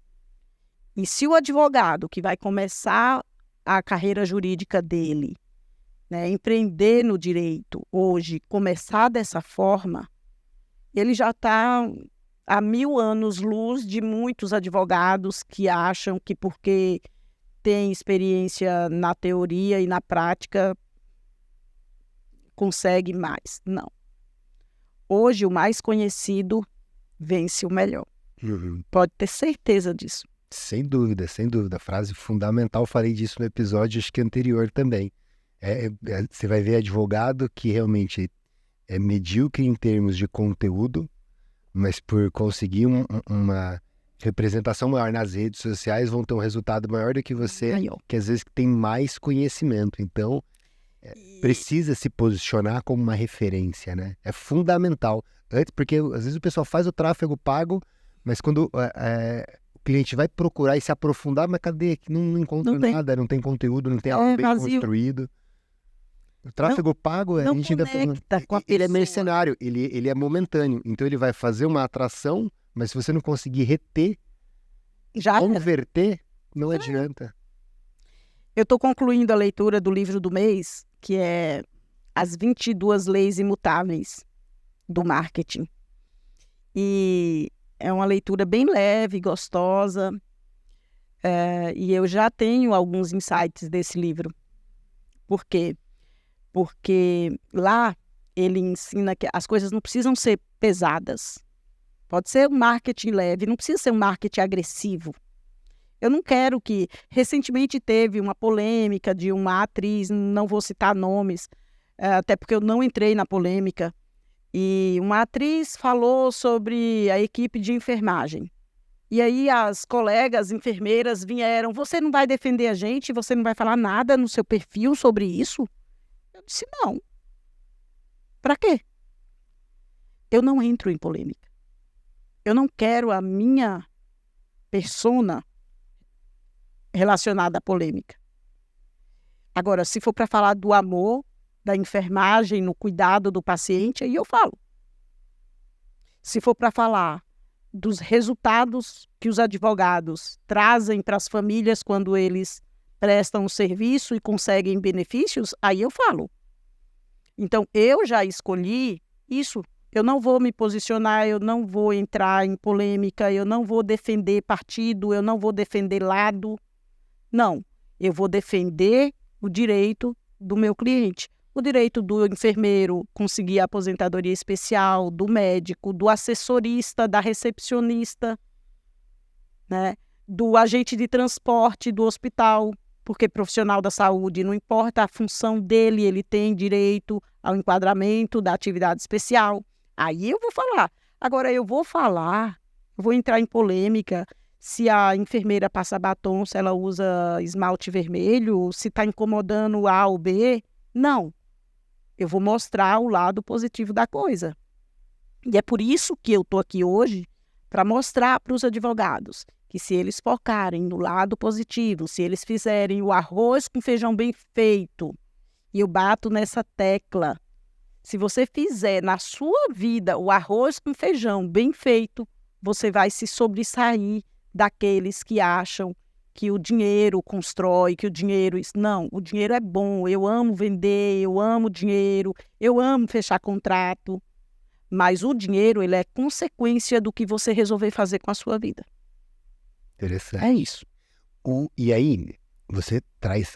E se o advogado que vai começar a carreira jurídica dele, né, empreender no direito hoje, começar dessa forma, ele já está há 1000 anos-luz de muitos advogados que acham que porque tem experiência na teoria e na prática consegue mais. Não. Hoje, o mais conhecido vence o melhor. Pode ter certeza disso. Sem dúvida, sem dúvida. Frase fundamental, falei disso no episódio, acho que anterior também. Você vai ver advogado que realmente é medíocre em termos de conteúdo, mas por conseguir uma representação maior nas redes sociais, vão ter um resultado maior do que você, que às vezes tem mais conhecimento. Então, precisa se posicionar como uma referência, né? É fundamental. Antes, porque às vezes o pessoal faz o tráfego pago, mas quando o cliente vai procurar e se aprofundar, mas cadê? Não encontra nada, não tem conteúdo, não tem algo bem construído. O tráfego pago, a gente ainda ele é mercenário, ele é momentâneo. Então ele vai fazer uma atração, mas se você não conseguir reter, converter, não adianta. Eu estou concluindo a leitura do livro do mês, que é As 22 Leis Imutáveis do Marketing. E é uma leitura bem leve, gostosa, e eu já tenho alguns insights desse livro. Por quê? Porque lá ele ensina que as coisas não precisam ser pesadas. Pode ser um marketing leve, não precisa ser um marketing agressivo. Eu não quero que... Recentemente teve uma polêmica de uma atriz, não vou citar nomes, até porque eu não entrei na polêmica, e uma atriz falou sobre a equipe de enfermagem. E aí as colegas enfermeiras vieram, você não vai defender a gente, você não vai falar nada no seu perfil sobre isso? Eu disse, não. Para quê? Eu não entro em polêmica. Eu não quero a minha persona relacionada à polêmica. Agora, se for para falar do amor, da enfermagem, no cuidado do paciente, aí eu falo. Se for para falar dos resultados que os advogados trazem para as famílias quando eles prestam o serviço e conseguem benefícios, aí eu falo. Então, eu já escolhi isso. Eu não vou me posicionar, eu não vou entrar em polêmica, eu não vou defender partido, eu não vou defender lado. Não, eu vou defender o direito do meu cliente. O direito do enfermeiro conseguir a aposentadoria especial, do médico, do assessorista, da recepcionista, né? Do agente de transporte do hospital, porque profissional da saúde, não importa a função dele, ele tem direito ao enquadramento da atividade especial. Aí eu vou falar. Agora eu vou entrar em polêmica se a enfermeira passa batom, se ela usa esmalte vermelho, se está incomodando A ou B. Não. Eu vou mostrar o lado positivo da coisa. E é por isso que eu estou aqui hoje, para mostrar para os advogados que se eles focarem no lado positivo, se eles fizerem o arroz com feijão bem feito, e eu bato nessa tecla, se você fizer na sua vida o arroz com feijão bem feito, você vai se sobressair daqueles que acham que o dinheiro constrói, que o dinheiro... Não, o dinheiro é bom, eu amo vender, eu amo dinheiro, eu amo fechar contrato, mas o dinheiro, ele é consequência do que você resolver fazer com a sua vida. Interessante. É isso. E aí, você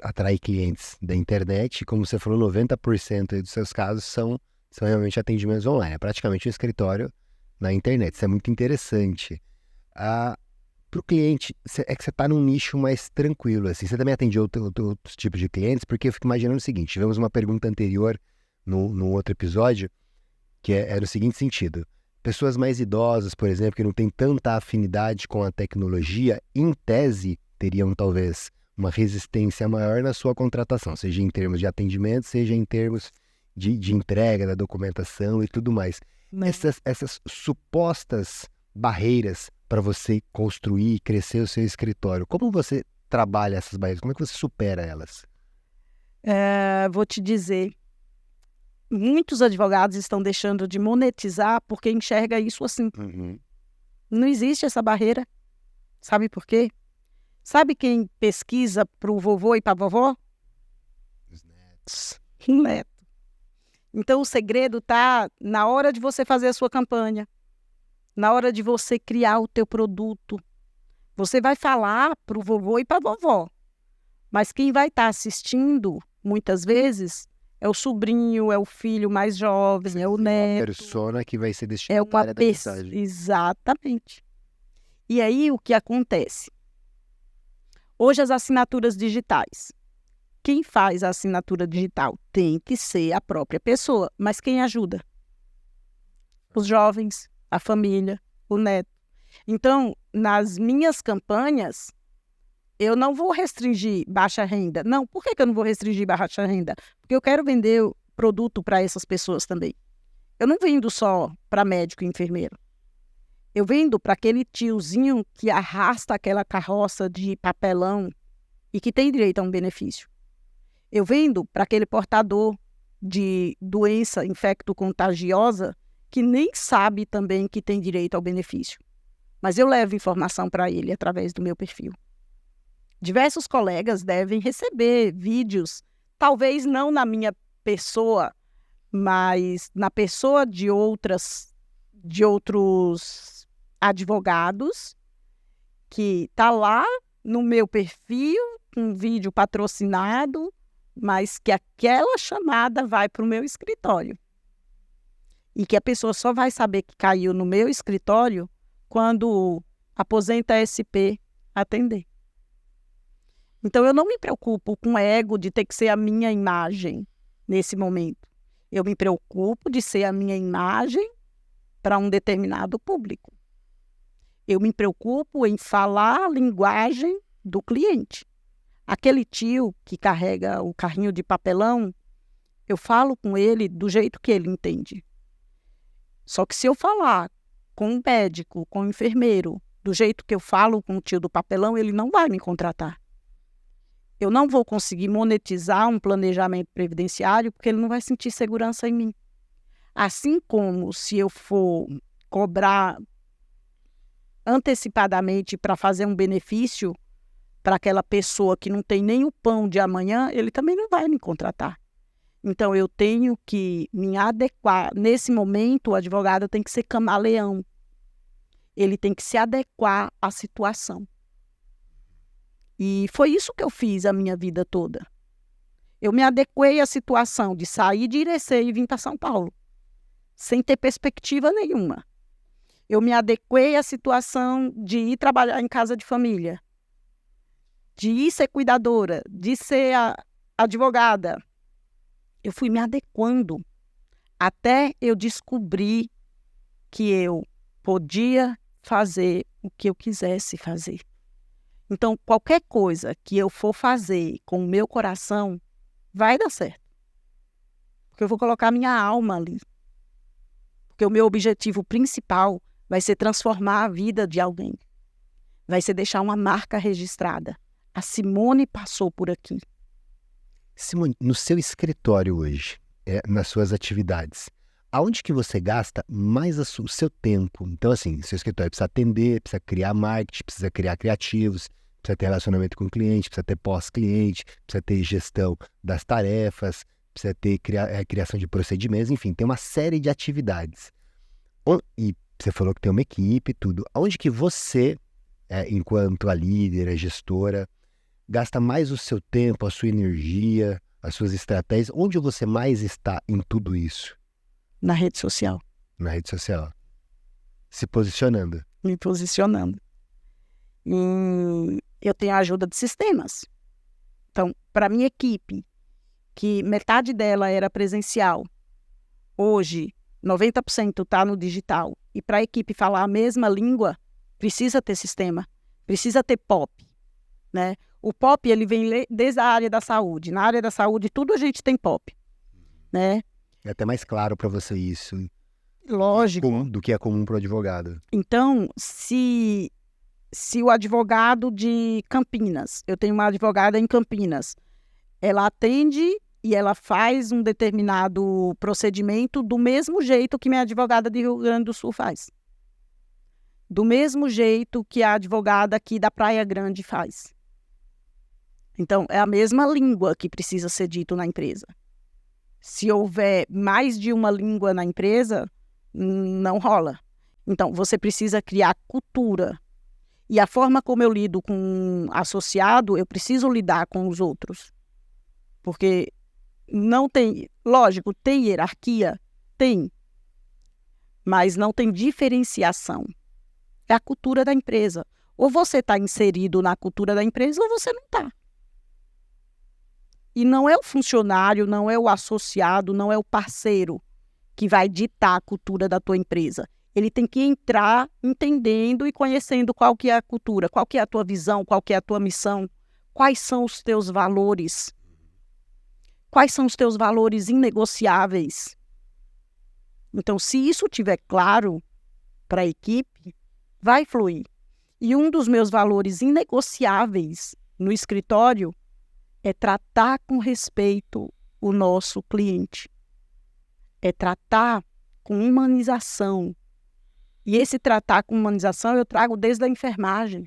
atrai clientes da internet, como você falou, 90% aí dos seus casos são realmente atendimentos online, é praticamente um escritório na internet. Isso é muito interessante. Para o cliente, é que você está num nicho mais tranquilo, assim. Você também atende outros tipos de clientes, porque eu fico imaginando o seguinte, tivemos uma pergunta anterior no outro episódio, que era o seguinte sentido. Pessoas mais idosas, por exemplo, que não têm tanta afinidade com a tecnologia, em tese, teriam talvez uma resistência maior na sua contratação, seja em termos de atendimento, seja em termos de entrega da documentação e tudo mais. Essas supostas barreiras para você construir e crescer o seu escritório, como você trabalha essas barreiras? Como é que você supera elas? Vou te dizer, muitos advogados estão deixando de monetizar porque enxerga isso assim. Não existe essa barreira. Sabe por quê? Sabe quem pesquisa para o vovô e para a vovó? Os netos. Neto. Então o segredo está na hora de você fazer a sua campanha, na hora de você criar o teu produto. Você vai falar para o vovô e para a vovó, mas quem vai estar assistindo, muitas vezes, é o sobrinho, é o filho mais jovem, é o neto. A persona que vai ser destinatária da mensagem. Exatamente. E aí, o que acontece? Hoje, as assinaturas digitais. Quem faz a assinatura digital tem que ser a própria pessoa, mas quem ajuda? Os jovens, a família, o neto. Então, nas minhas campanhas, eu não vou restringir baixa renda. Não, por que eu não vou restringir baixa renda? Porque eu quero vender produto para essas pessoas também. Eu não vendo só para médico e enfermeiro. Eu vendo para aquele tiozinho que arrasta aquela carroça de papelão e que tem direito a um benefício. Eu vendo para aquele portador de doença infecto-contagiosa que nem sabe também que tem direito ao benefício. Mas eu levo informação para ele através do meu perfil. Diversos colegas devem receber vídeos, talvez não na minha pessoa, mas na pessoa de outros advogados, que está lá no meu perfil, um vídeo patrocinado, mas que aquela chamada vai para o meu escritório. E que a pessoa só vai saber que caiu no meu escritório quando aposenta SP atender. Então, eu não me preocupo com o ego de ter que ser a minha imagem nesse momento. Eu me preocupo de ser a minha imagem para um determinado público. Eu me preocupo em falar a linguagem do cliente. Aquele tio que carrega o carrinho de papelão, eu falo com ele do jeito que ele entende. Só que se eu falar com um médico, com um enfermeiro, do jeito que eu falo com o tio do papelão, ele não vai me contratar. Eu não vou conseguir monetizar um planejamento previdenciário porque ele não vai sentir segurança em mim. Assim como se eu for cobrar antecipadamente para fazer um benefício para aquela pessoa que não tem nem o pão de amanhã, ele também não vai me contratar. Então, eu tenho que me adequar. Nesse momento, o advogado tem que ser camaleão. Ele tem que se adequar à situação. E foi isso que eu fiz a minha vida toda. Eu me adequei à situação de sair de Irecê e vir para São Paulo, sem ter perspectiva nenhuma. Eu me adequei à situação de ir trabalhar em casa de família, de ir ser cuidadora, de ser advogada. Eu fui me adequando até eu descobrir que eu podia fazer o que eu quisesse fazer. Então, qualquer coisa que eu for fazer com o meu coração, vai dar certo. Porque eu vou colocar minha alma ali. Porque o meu objetivo principal vai ser transformar a vida de alguém. Vai ser deixar uma marca registrada. A Simone passou por aqui. Simone, no seu escritório hoje, nas suas atividades, aonde que você gasta mais o seu tempo? Então, assim, seu escritório precisa atender, precisa criar marketing, precisa criar criativos, precisa ter relacionamento com o cliente, precisa ter pós-cliente, precisa ter gestão das tarefas, precisa ter criação de procedimentos, enfim, tem uma série de atividades. E você falou que tem uma equipe e tudo. Aonde que você, enquanto a líder, a gestora, gasta mais o seu tempo, a sua energia, as suas estratégias? Onde você mais está em tudo isso? Na rede social. Na rede social. Se posicionando. Me posicionando. E eu tenho a ajuda de sistemas. Então, para a minha equipe, que metade dela era presencial, hoje 90% está no digital, e para a equipe falar a mesma língua, precisa ter sistema, precisa ter POP, né? O POP, ele vem desde a área da saúde. Na área da saúde, tudo a gente tem POP, né? É até mais claro para você isso. Lógico. Do que é comum para o advogado. Então, se o advogado de Campinas, eu tenho uma advogada em Campinas, ela atende e ela faz um determinado procedimento do mesmo jeito que minha advogada de Rio Grande do Sul faz. Do mesmo jeito que a advogada aqui da Praia Grande faz. Então, é a mesma língua que precisa ser dito na empresa. Se houver mais de uma língua na empresa, não rola. Então, você precisa criar cultura. E a forma como eu lido com um associado, eu preciso lidar com os outros. Porque não tem... Lógico, tem hierarquia? Tem. Mas não tem diferenciação. É a cultura da empresa. Ou você está inserido na cultura da empresa, ou você não está. E não é o funcionário, não é o associado, não é o parceiro que vai ditar a cultura da tua empresa. Ele tem que entrar entendendo e conhecendo qual que é a cultura, qual que é a tua visão, qual que é a tua missão, quais são os teus valores, quais são os teus valores inegociáveis. Então, se isso estiver claro para a equipe, vai fluir. E um dos meus valores inegociáveis no escritório é tratar com respeito o nosso cliente. É tratar com humanização. E esse tratar com humanização eu trago desde a enfermagem.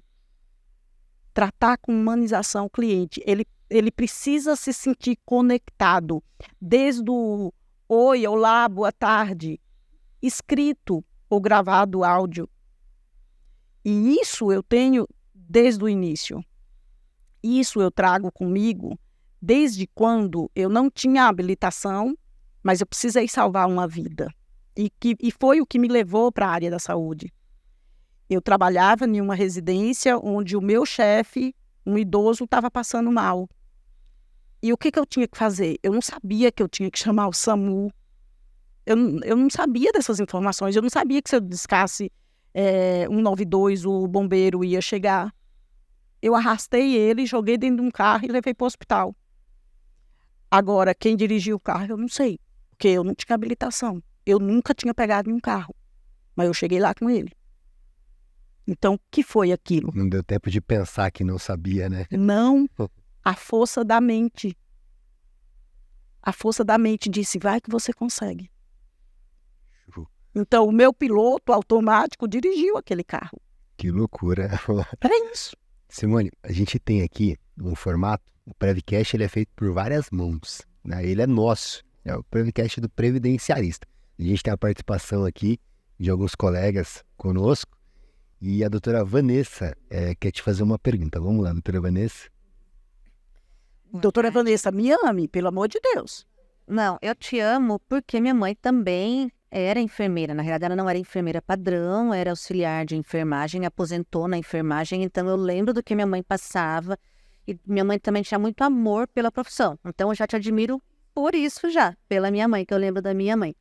Tratar com humanização o cliente. Ele precisa se sentir conectado. Desde o oi, olá, boa tarde, escrito ou gravado áudio. E isso eu tenho desde o início. Isso eu trago comigo desde quando eu não tinha habilitação, mas eu precisei salvar uma vida. E foi o que me levou para a área da saúde. Eu trabalhava em uma residência onde o meu chefe, um idoso, estava passando mal. E o que eu tinha que fazer? Eu não sabia que eu tinha que chamar o SAMU. Eu não sabia dessas informações. Eu não sabia que se eu discasse 192, o bombeiro ia chegar. Eu arrastei ele, joguei dentro de um carro e levei para o hospital. Agora, quem dirigiu o carro, eu não sei. Porque eu não tinha habilitação. Eu nunca tinha pegado em um carro. Mas eu cheguei lá com ele. Então, o que foi aquilo? Não deu tempo de pensar que não sabia, né? Não. A força da mente. A força da mente disse, vai que você consegue. Então, o meu piloto automático dirigiu aquele carro. Que loucura. É isso. Simone, a gente tem aqui um formato, o Prevcast ele é feito por várias mãos, né? Ele é nosso, é o Prevcast do Previdenciarista. A gente tem a participação aqui de alguns colegas conosco e a doutora Vanessa quer te fazer uma pergunta. Vamos lá, doutora Vanessa. Doutora Vanessa, me ame, pelo amor de Deus. Não, eu te amo porque minha mãe também era enfermeira. Na realidade, ela não era enfermeira padrão, era auxiliar de enfermagem, aposentou na enfermagem. Então, eu lembro do que minha mãe passava. E minha mãe também tinha muito amor pela profissão. Então, eu já te admiro por isso já, pela minha mãe, que eu lembro da minha mãe.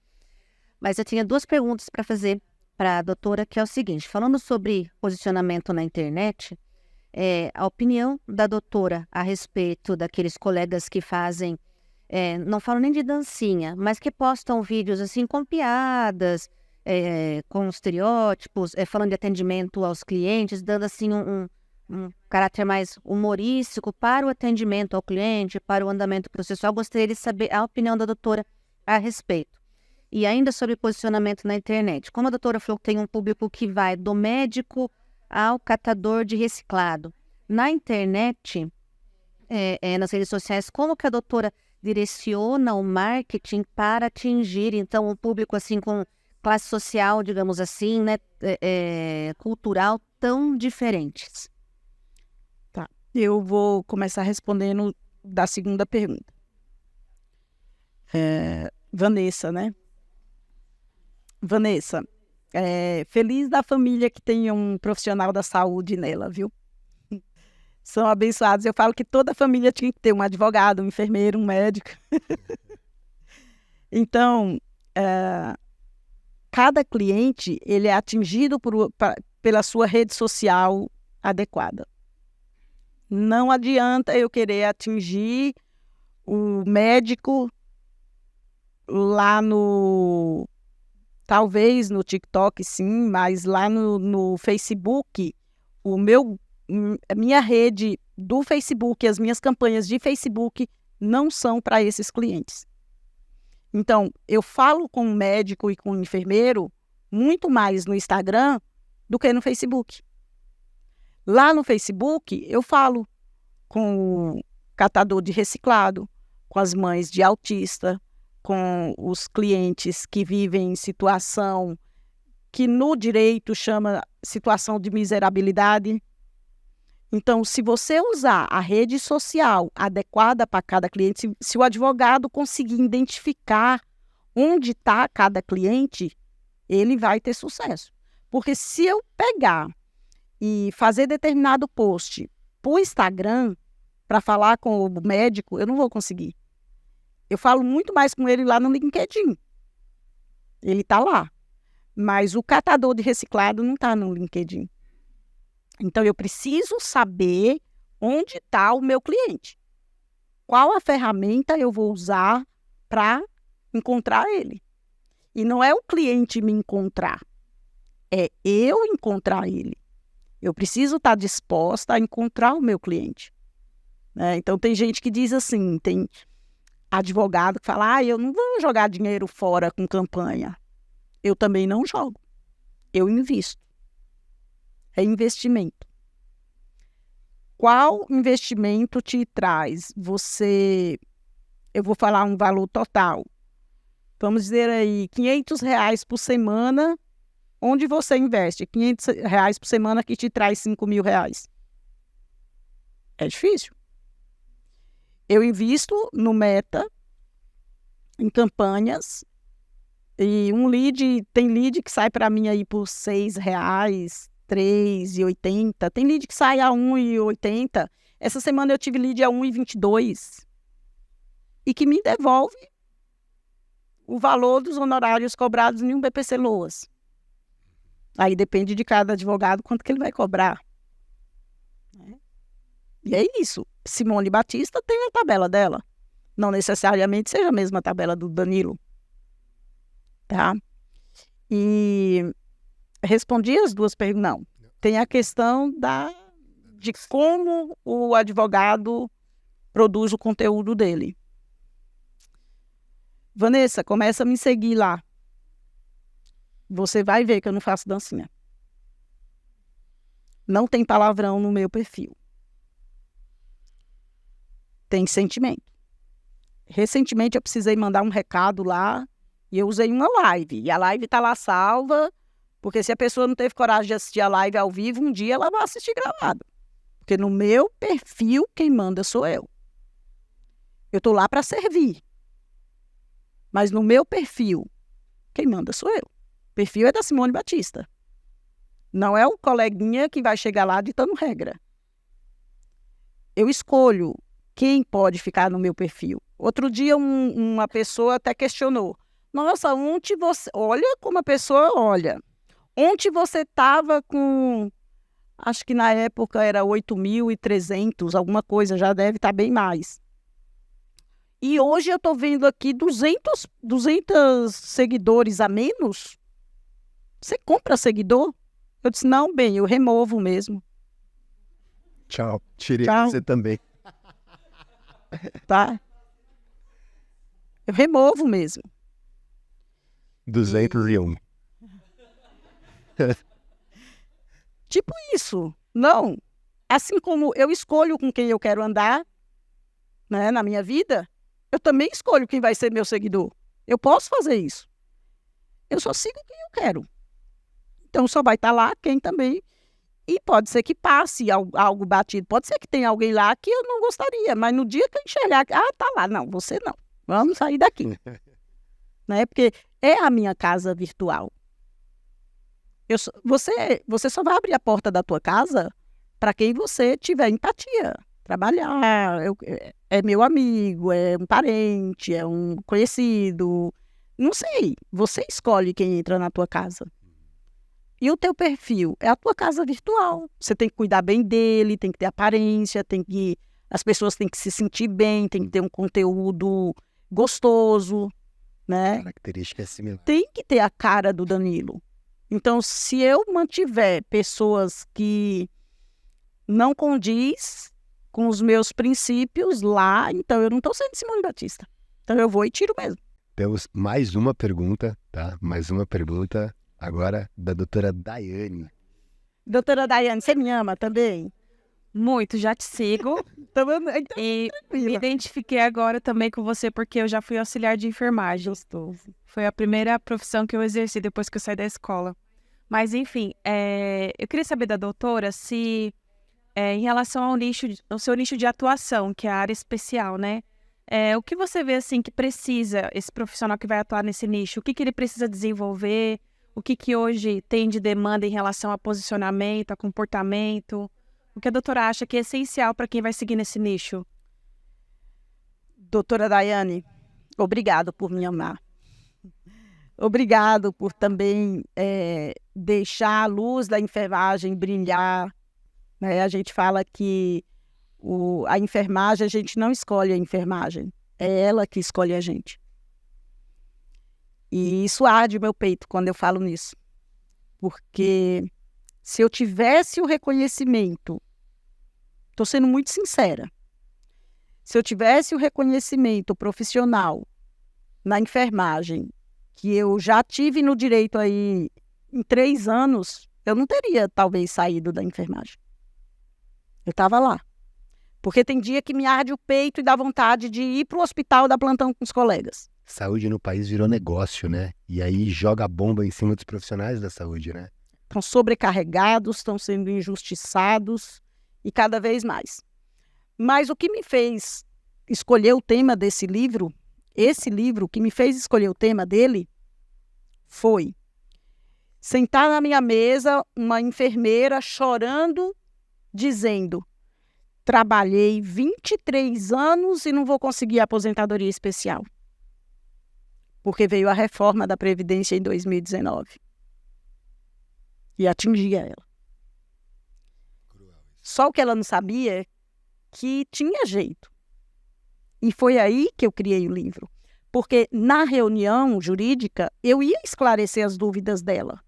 Mas eu tinha 2 perguntas para fazer para a doutora, que é o seguinte. Falando sobre posicionamento na internet, a opinião da doutora a respeito daqueles colegas que fazem, não falo nem de dancinha, mas que postam vídeos assim com piadas, com estereótipos, falando de atendimento aos clientes, dando assim um caráter mais humorístico para o atendimento ao cliente, para o andamento processual. Gostaria de saber a opinião da doutora a respeito. E ainda sobre posicionamento na internet. Como a doutora falou que tem um público que vai do médico ao catador de reciclado. Na internet, nas redes sociais, como que a doutora direciona o marketing para atingir, então, um público assim com classe social, digamos assim, né, cultural, tão diferentes? Tá. Eu vou começar respondendo da segunda pergunta. Vanessa, né? Vanessa, feliz da família que tem um profissional da saúde nela, viu? São abençoados. Eu falo que toda família tinha que ter um advogado, um enfermeiro, um médico. Então, cada cliente ele é atingido pela sua rede social adequada. Não adianta eu querer atingir o médico lá talvez no TikTok, sim, mas lá no Facebook, a minha rede do Facebook, as minhas campanhas de Facebook não são para esses clientes. Então, eu falo com o médico e com o enfermeiro muito mais no Instagram do que no Facebook. Lá no Facebook, eu falo com o catador de reciclado, com as mães de autista, com os clientes que vivem em situação que no direito chama situação de miserabilidade. Então, se você usar a rede social adequada para cada cliente, se o advogado conseguir identificar onde está cada cliente, ele vai ter sucesso. Porque se eu pegar e fazer determinado post para o Instagram para falar com o médico, eu não vou conseguir. Eu falo muito mais com ele lá no LinkedIn. Ele está lá. Mas o catador de reciclado não está no LinkedIn. Então, eu preciso saber onde está o meu cliente. Qual a ferramenta eu vou usar para encontrar ele. E não é o cliente me encontrar. É eu encontrar ele. Eu preciso estar disposta a encontrar o meu cliente. Então, tem gente que diz assim, tem advogado que fala, eu não vou jogar dinheiro fora com campanha. Eu também não jogo. Eu invisto. É investimento. Qual investimento te traz? Eu vou falar um valor total. Vamos dizer aí, R$500 por semana, onde você investe? R$500 por semana que te traz R$5.000. É difícil. Eu invisto no Meta, em campanhas, e tem lead que sai para mim aí por R$6, R$3,80. Tem lead que sai a R$1,80. Essa semana eu tive lead a R$1,22. E que me devolve o valor dos honorários cobrados em um BPC Loas. Aí depende de cada advogado quanto que ele vai cobrar. E é isso. Simone Batista tem a tabela dela. Não necessariamente seja a mesma tabela do Danilo. Tá? E respondi as 2 perguntas. Não. Tem a questão de como o advogado produz o conteúdo dele. Vanessa, começa a me seguir lá. Você vai ver que eu não faço dancinha. Não tem palavrão no meu perfil. Tem sentimento. Recentemente eu precisei mandar um recado lá e eu usei uma live. E a live está lá salva, porque se a pessoa não teve coragem de assistir a live ao vivo, um dia ela vai assistir gravado. Porque no meu perfil quem manda sou eu. Eu estou lá para servir. Mas no meu perfil, quem manda sou eu. O perfil é da Simone Batista. Não é o coleguinha que vai chegar lá ditando regra. Eu escolho quem pode ficar no meu perfil. Outro dia uma pessoa até questionou. Nossa, ontem você... Olha como a pessoa olha. Ontem você estava com... Acho que na época era 8.300, alguma coisa, já deve estar bem mais. E hoje eu estou vendo aqui 200 seguidores a menos. Você compra seguidor? Eu disse, não, bem, eu removo mesmo. Tchau. Tirei Tchau. você também. Tá? Eu removo mesmo. 201. Tipo isso. Não. Assim como eu escolho com quem eu quero andar, né, na minha vida, eu também escolho quem vai ser meu seguidor. Eu posso fazer isso. Eu só sigo quem eu quero. Então só vai estar lá quem também. E pode ser que passe algo batido. Pode ser que tenha alguém lá que eu não gostaria, mas no dia que eu enxergar, tá lá. Não, você não. Vamos sair daqui. Né? Porque é a minha casa virtual. Você só vai abrir a porta da tua casa para quem você tiver empatia. Trabalhar, é meu amigo, é um parente, é um conhecido. Não sei, você escolhe quem entra na tua casa. E o teu perfil é a tua casa virtual. Você tem que cuidar bem dele, tem que ter aparência, as pessoas têm que se sentir bem, tem que ter um conteúdo gostoso, né? Característica similar. Tem que ter a cara do Danilo. Então, se eu mantiver pessoas que não condiz com os meus princípios lá, então eu não estou sendo Simone Batista. Então eu vou e tiro mesmo. Temos mais uma pergunta, tá? Mais uma pergunta agora da doutora Daiane. Doutora Daiane, você me ama também? Muito, já te sigo. Então, E me identifiquei agora também com você porque eu já fui auxiliar de enfermagem. gostoso. Foi a primeira profissão que eu exerci depois que eu saí da escola. Mas, enfim, eu queria saber da doutora se, em relação ao seu nicho de atuação, que é a área especial, né? O que você vê, assim, que precisa, esse profissional que vai atuar nesse nicho, o que ele precisa desenvolver, o que hoje tem de demanda em relação a posicionamento, a comportamento, o que a doutora acha que é essencial para quem vai seguir nesse nicho? Doutora Daiane, obrigado por me amar. Obrigado por também deixar a luz da enfermagem brilhar. Né? A gente fala que a enfermagem, a gente não escolhe a enfermagem, é ela que escolhe a gente. E isso arde meu peito quando eu falo nisso. Porque se eu tivesse o reconhecimento, estou sendo muito sincera, se eu tivesse o reconhecimento profissional na enfermagem, que eu já tive no direito aí em 3 anos, eu não teria talvez saído da enfermagem. Eu estava lá. Porque tem dia que me arde o peito e dá vontade de ir para o hospital dar plantão com os colegas. Saúde no país virou negócio, né? E aí joga a bomba em cima dos profissionais da saúde, né? Estão sobrecarregados, estão sendo injustiçados e cada vez mais. Mas o que me fez escolher o tema desse livro, esse livro que me fez escolher o tema dele, foi sentar na minha mesa uma enfermeira chorando, dizendo: trabalhei 23 anos e não vou conseguir aposentadoria especial. Porque veio a reforma da Previdência em 2019. E atingia ela. Só o que ela não sabia é que tinha jeito. E foi aí que eu criei o livro. Porque na reunião jurídica eu ia esclarecer as dúvidas dela.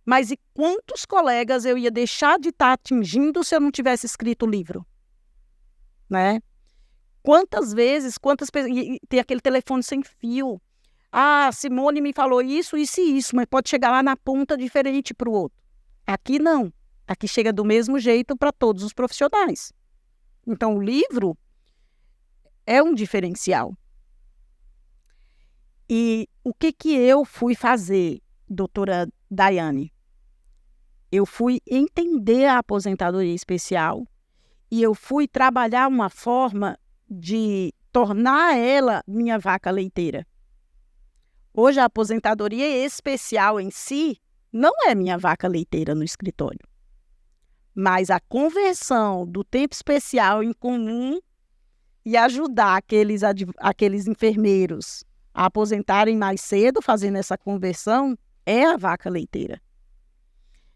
Mas e quantos colegas eu ia deixar de estar atingindo se eu não tivesse escrito o livro? Né? Quantas vezes, quantas pessoas... E tem aquele telefone sem fio. Ah, Simone me falou isso, isso e isso, mas pode chegar lá na ponta diferente para o outro. Aqui não. Aqui chega do mesmo jeito para todos os profissionais. Então, o livro é um diferencial. E o que eu fui fazer, doutora Daiane? Eu fui entender a aposentadoria especial e eu fui trabalhar uma forma de tornar ela minha vaca leiteira. Hoje, a aposentadoria especial em si não é minha vaca leiteira no escritório. Mas a conversão do tempo especial em comum e ajudar aqueles enfermeiros a aposentarem mais cedo, fazendo essa conversão, é a vaca leiteira.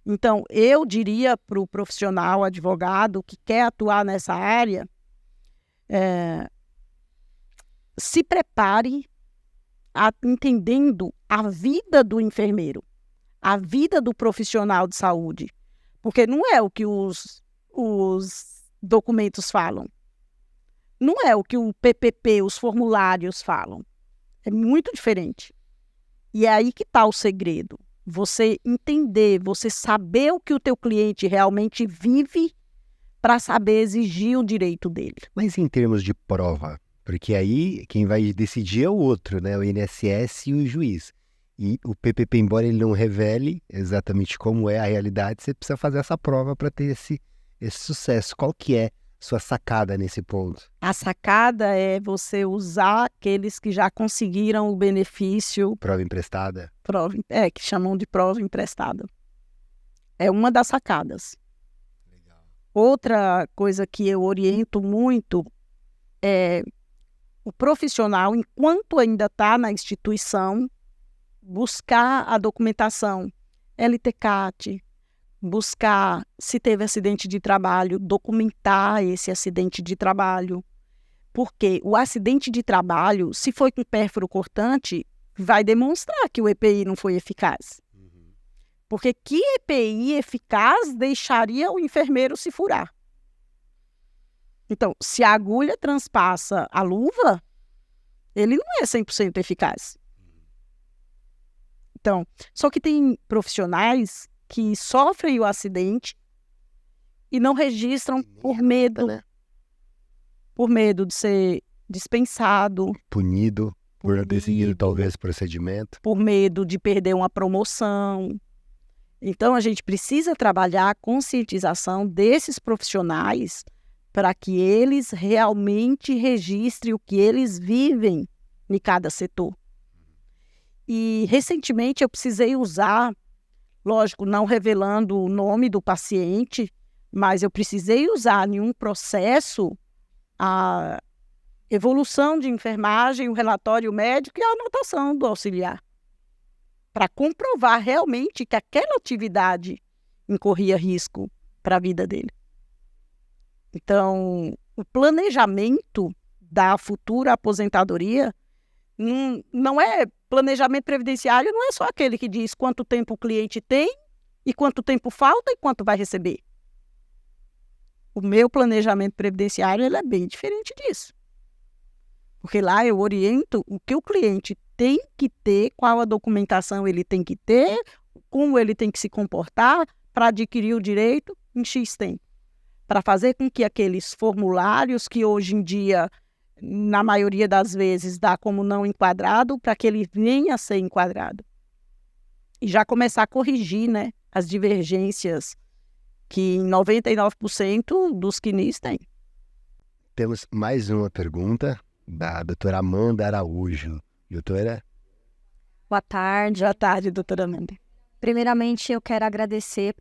Então, eu diria para o profissional advogado que quer atuar nessa área, se prepare entendendo a vida do enfermeiro, a vida do profissional de saúde, porque não é o que os documentos falam, não é o que o PPP, os formulários falam, é muito diferente. E é aí que está o segredo, você entender, você saber o que o teu cliente realmente vive para saber exigir o direito dele. Mas em termos de prova, porque aí quem vai decidir é o outro, né? O INSS e o juiz. E o PPP, embora ele não revele exatamente como é a realidade, você precisa fazer essa prova para ter esse sucesso. Qual que é sua sacada nesse ponto? A sacada é você usar aqueles que já conseguiram o benefício. Prova emprestada? Que chamam de prova emprestada. É uma das sacadas. Legal. Outra coisa que eu oriento muito é o profissional, enquanto ainda está na instituição, buscar a documentação LTCAT, buscar se teve acidente de trabalho, documentar esse acidente de trabalho. Porque o acidente de trabalho, se foi com pérfuro cortante, vai demonstrar que o EPI não foi eficaz. Porque que EPI eficaz deixaria o enfermeiro se furar? Então, se a agulha transpassa a luva, ele não é 100% eficaz. Então, só que tem profissionais que sofrem o acidente e não registram por medo, né? Por medo de ser dispensado, Punido por não ter seguido talvez o procedimento. por medo de perder uma promoção. Então, a gente precisa trabalhar a conscientização desses profissionais para que eles realmente registrem o que eles vivem em cada setor. E, recentemente, eu precisei usar, lógico, não revelando o nome do paciente, mas eu precisei usar em um processo a evolução de enfermagem, o relatório médico e a anotação do auxiliar, para comprovar realmente que aquela atividade incorria risco para a vida dele. Então, o planejamento da futura aposentadoria não é planejamento previdenciário, não é só aquele que diz quanto tempo o cliente tem e quanto tempo falta e quanto vai receber. O meu planejamento previdenciário ele é bem diferente disso. Porque lá eu oriento o que o cliente tem que ter, qual a documentação ele tem que ter, como ele tem que se comportar para adquirir o direito em X tempo. Para fazer com que aqueles formulários que hoje em dia, na maioria das vezes, dá como não enquadrado, para que ele venha a ser enquadrado. E já começar a corrigir, né, as divergências que em 99% dos CNIs têm. Temos mais uma pergunta da doutora Amanda Araújo. Doutora? Boa tarde. Boa tarde, doutora Amanda. Primeiramente, eu quero agradecer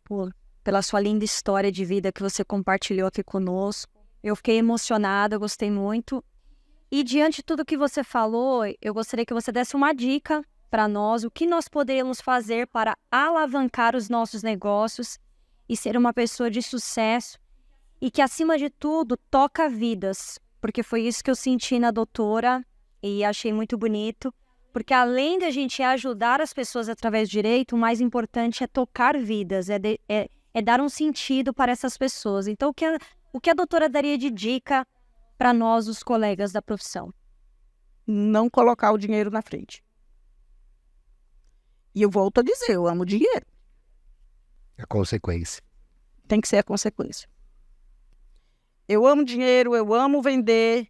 pela sua linda história de vida que você compartilhou aqui conosco. Eu fiquei emocionada, eu gostei muito. E diante de tudo que você falou, eu gostaria que você desse uma dica para nós, o que nós poderíamos fazer para alavancar os nossos negócios e ser uma pessoa de sucesso e que, acima de tudo, toca vidas. Porque foi isso que eu senti na doutora e achei muito bonito. Porque além de a gente ajudar as pessoas através do direito, o mais importante é tocar vidas, é dar um sentido para essas pessoas. Então, o que a doutora daria de dica para nós, os colegas da profissão? Não colocar o dinheiro na frente. E eu volto a dizer, eu amo dinheiro. A consequência. Tem que ser a consequência. Eu amo dinheiro, eu amo vender.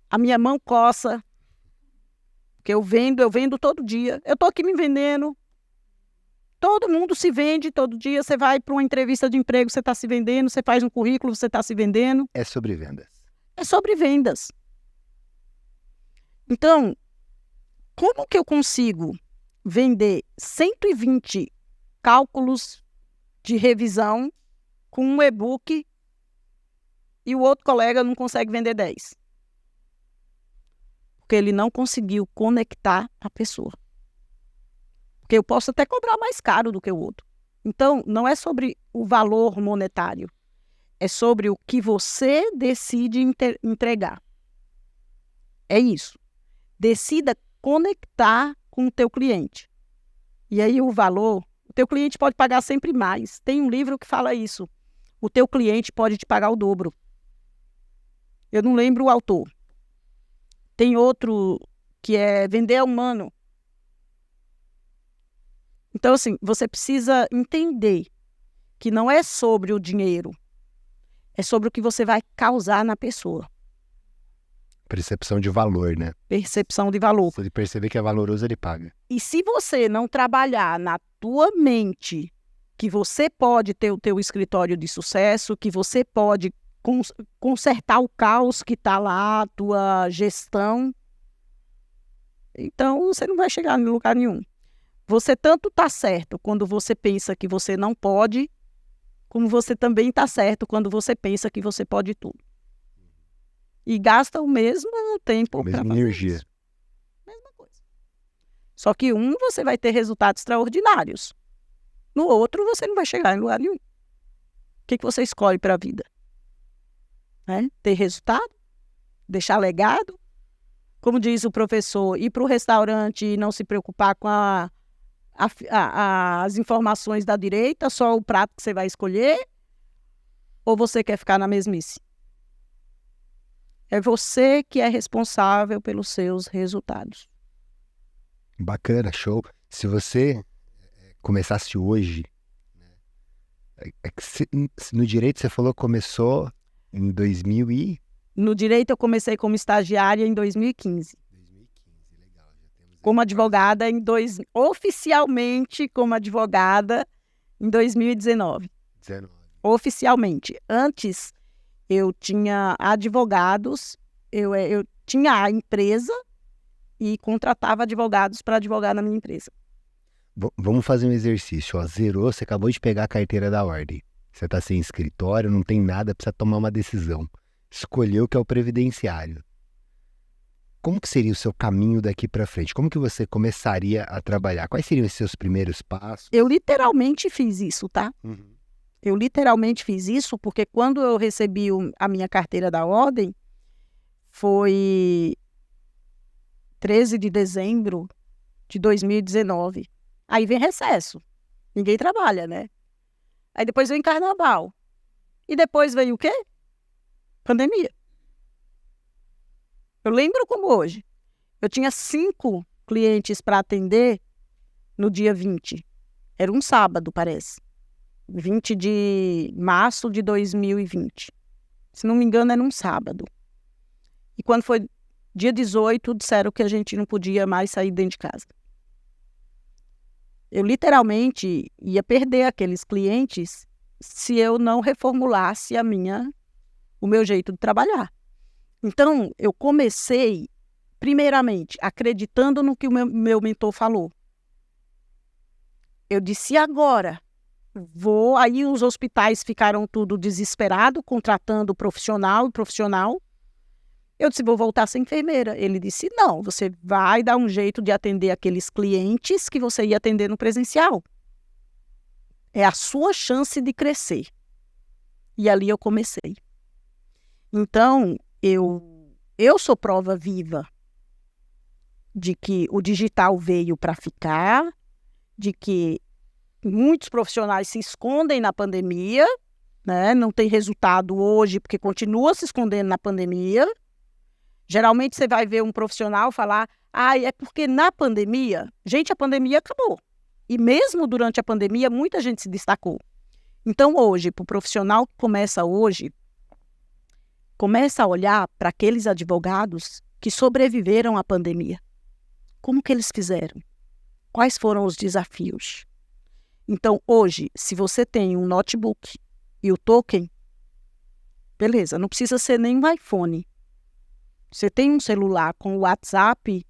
A minha mão coça. Porque eu vendo todo dia. Eu estou aqui me vendendo. Todo mundo se vende todo dia. Você vai para uma entrevista de emprego, você está se vendendo. Você faz um currículo, você está se vendendo. É sobre vendas. É sobre vendas. Então, como que eu consigo vender 120 cálculos de revisão com um e-book e o outro colega não consegue vender 10? Porque ele não conseguiu conectar a pessoa. Porque eu posso até cobrar mais caro do que o outro. Então, não é sobre o valor monetário. É sobre o que você decide entregar. É isso. Decida conectar com o teu cliente. E aí o valor, o teu cliente pode pagar sempre mais. Tem um livro que fala isso. O teu cliente pode te pagar o dobro. Eu não lembro o autor. Tem outro que é Vender é Humano. Então, assim, você precisa entender que não é sobre o dinheiro, é sobre o que você vai causar na pessoa. Percepção de valor, né? Percepção de valor. Se ele perceber que é valoroso, ele paga. E se você não trabalhar na tua mente que você pode ter o teu escritório de sucesso, que você pode consertar o caos que está lá, a tua gestão, então você não vai chegar em lugar nenhum. Você tanto está certo quando você pensa que você não pode, como você também está certo quando você pensa que você pode tudo. E gasta o mesmo tempo. A mesma energia. Isso. Mesma coisa. Só que um você vai ter resultados extraordinários. No outro você não vai chegar em lugar nenhum. O que você escolhe para a vida? Ter resultado? Deixar legado? Como diz o professor, ir para o restaurante e não se preocupar com as informações da direita, só o prato que você vai escolher? Ou você quer ficar na mesmice? É você que é responsável pelos seus resultados. Bacana, show. Se você começasse hoje, no direito você falou que começou em 2000 e... No direito eu comecei como estagiária em 2015. 2015, legal. Já temos como advogada oficialmente como advogada em 2019. 19. Oficialmente. Antes eu tinha advogados, eu tinha a empresa e contratava advogados para advogar na minha empresa. Vamos fazer um exercício. Ó. Zerou, você acabou de pegar a carteira da ordem. Você está sem escritório, não tem nada, precisa tomar uma decisão. Escolheu o que é o previdenciário. Como que seria o seu caminho daqui para frente? Como que você começaria a trabalhar? Quais seriam os seus primeiros passos? Eu literalmente fiz isso, tá? Uhum. Eu literalmente fiz isso porque quando eu recebi a minha carteira da ordem, foi 13 de dezembro de 2019. Aí vem recesso. Ninguém trabalha, né? Aí depois vem carnaval. E depois veio o quê? Pandemia. Eu lembro como hoje. Eu tinha 5 clientes para atender no dia 20. Era um sábado, parece. 20 de março de 2020. Se não me engano, era um sábado. E quando foi dia 18, disseram que a gente não podia mais sair dentro de casa. Eu literalmente ia perder aqueles clientes se eu não reformulasse o meu jeito de trabalhar. Então, eu comecei, primeiramente, acreditando no que o meu mentor falou. Eu disse, agora, vou... Aí os hospitais ficaram tudo desesperados, contratando profissional. Eu disse, vou voltar a ser enfermeira. Ele disse, não, você vai dar um jeito de atender aqueles clientes que você ia atender no presencial. É a sua chance de crescer. E ali eu comecei. Então, eu sou prova viva de que o digital veio para ficar, de que muitos profissionais se escondem na pandemia, né? Não tem resultado hoje porque continua se escondendo na pandemia. Geralmente você vai ver um profissional falar, é porque na pandemia, gente, a pandemia acabou. E mesmo durante a pandemia, muita gente se destacou. Então hoje, para o profissional que começa hoje, começa a olhar para aqueles advogados que sobreviveram à pandemia. Como que eles fizeram? Quais foram os desafios? Então, hoje, se você tem um notebook e o token, Beleza, não precisa ser nem um iPhone. Você tem um celular com o WhatsApp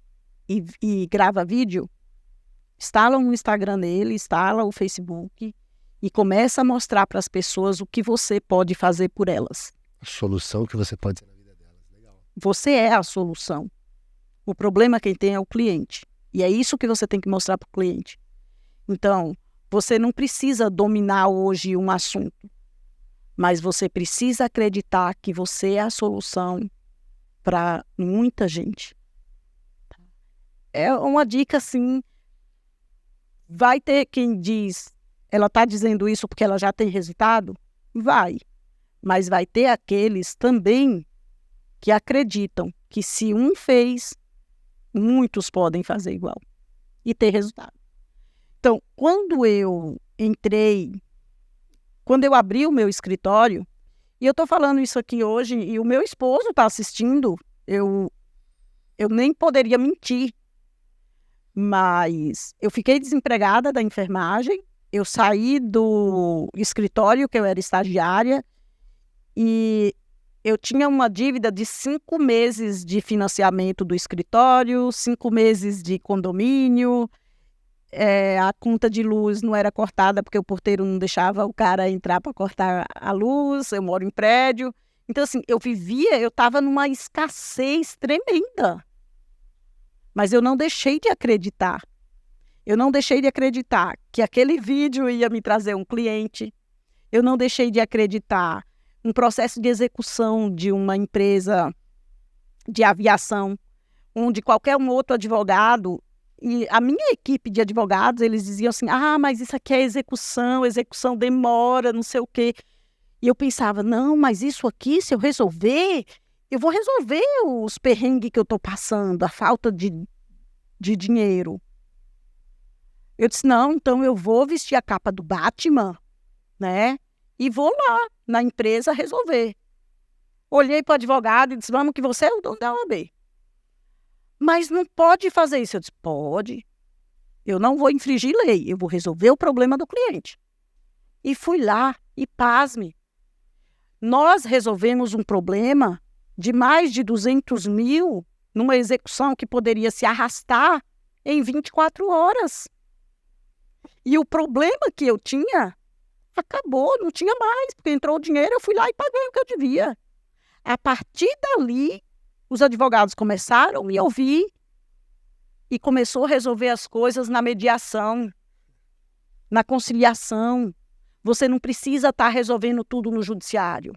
e grava vídeo, instala um Instagram nele, instala o Facebook e começa a mostrar para as pessoas o que você pode fazer por elas. A solução que você pode ser na vida delas. Legal. Você é a solução. O problema quem tem é o cliente. E é isso que você tem que mostrar para o cliente. Então, você não precisa dominar hoje um assunto, mas você precisa acreditar que você é a solução para muita gente. É uma dica, assim, vai ter quem diz, ela está dizendo isso porque ela já tem resultado? Vai. Mas vai ter aqueles também que acreditam que se um fez, muitos podem fazer igual e ter resultado. Então, quando eu abri o meu escritório, e eu estou falando isso aqui hoje, e o meu esposo está assistindo, eu nem poderia mentir, mas eu fiquei desempregada da enfermagem, eu saí do escritório que eu era estagiária, e eu tinha uma dívida de 5 meses de financiamento do escritório, 5 meses de condomínio, a conta de luz não era cortada porque o porteiro não deixava o cara entrar para cortar a luz, eu moro em prédio. Então, assim, eu estava numa escassez tremenda. Mas eu não deixei de acreditar. Eu não deixei de acreditar que aquele vídeo ia me trazer um cliente. Eu não deixei de acreditar um processo de execução de uma empresa de aviação, onde qualquer um outro advogado, e a minha equipe de advogados, eles diziam assim, mas isso aqui é execução demora, não sei o quê. E eu pensava, não, mas isso aqui, se eu resolver, eu vou resolver os perrengues que eu estou passando, a falta de dinheiro. Eu disse, não, então eu vou vestir a capa do Batman, né? E vou lá na empresa resolver. Olhei para o advogado e disse, vamos que você é o dono da OAB. Mas não pode fazer isso. Eu disse, pode. Eu não vou infringir lei, eu vou resolver o problema do cliente. E fui lá, e pasme. Nós resolvemos um problema de mais de 200 mil numa execução que poderia se arrastar em 24 horas. E o problema que eu tinha acabou, não tinha mais, porque entrou o dinheiro, eu fui lá e paguei o que eu devia. A partir dali, os advogados começaram a me ouvir e começou a resolver as coisas na mediação, na conciliação. Você não precisa estar resolvendo tudo no judiciário.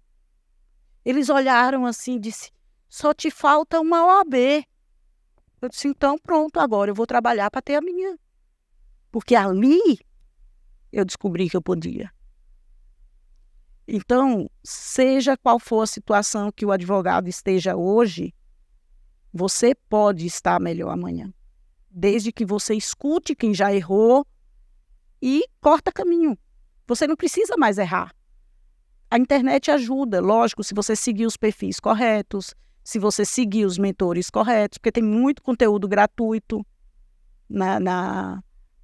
Eles olharam assim e disseram, só te falta uma OAB. Eu disse, então pronto, agora eu vou trabalhar para ter a minha. Porque ali eu descobri que eu podia. Então, seja qual for a situação que o advogado esteja hoje, você pode estar melhor amanhã. Desde que você escute quem já errou e corta caminho. Você não precisa mais errar. A internet ajuda, lógico, se você seguir os perfis corretos, se você seguir os mentores corretos, porque tem muito conteúdo gratuito na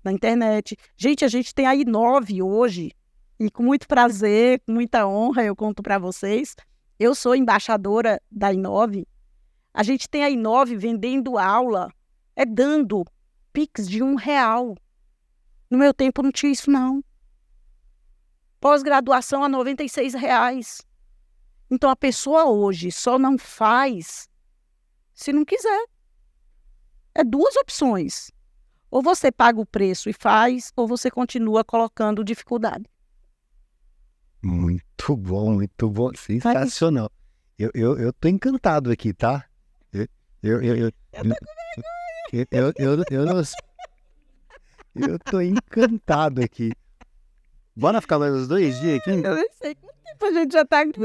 internet. Gente, a gente tem a I9 hoje, e com muito prazer, com muita honra, eu conto para vocês, eu sou embaixadora da I9. A gente tem a I9 vendendo aula, dando Pix de R$1. No meu tempo não tinha isso, não. Pós-graduação a R$96. Então, a pessoa hoje só não faz se não quiser. É 2 opções. Ou você paga o preço e faz, ou você continua colocando dificuldade. Muito bom, sensacional. Eu tô encantado aqui, tá? Eu tô encantado aqui. Bora ficar mais uns 2 dias aqui? Eu nem sei quanto tempo a gente já tá aqui.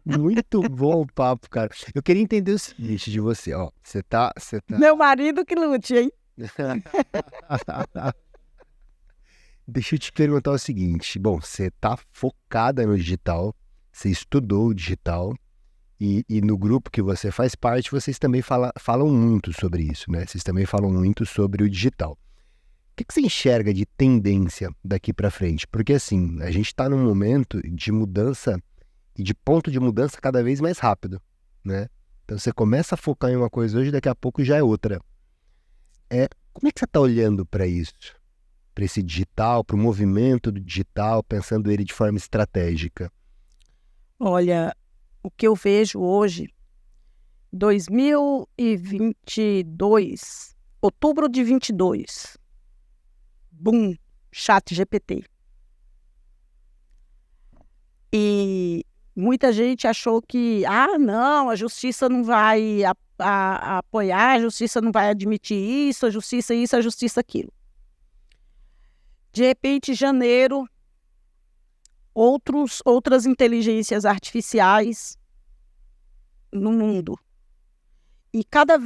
Muito bom o papo, cara. Eu queria entender o seguinte de você, ó. Você tá... Meu marido que lute, hein? Deixa eu te perguntar o seguinte. Bom, você tá focada no digital, você estudou o digital e no grupo que você faz parte, vocês também falam muito sobre isso, né? Vocês também falam muito sobre o digital. que você enxerga de tendência daqui para frente? Porque assim, a gente está num momento de mudança e de ponto de mudança cada vez mais rápido, né? Então você começa a focar em uma coisa hoje, daqui a pouco já é outra. Como é que você está olhando para isso? Para esse digital, para o movimento do digital, pensando ele de forma estratégica? Olha, o que eu vejo hoje, 2022, outubro de 22, boom, ChatGPT. E muita gente achou que, não, a justiça não vai apoiar, a justiça não vai admitir isso, a justiça aquilo. De repente, em janeiro, outras inteligências artificiais no mundo. E cada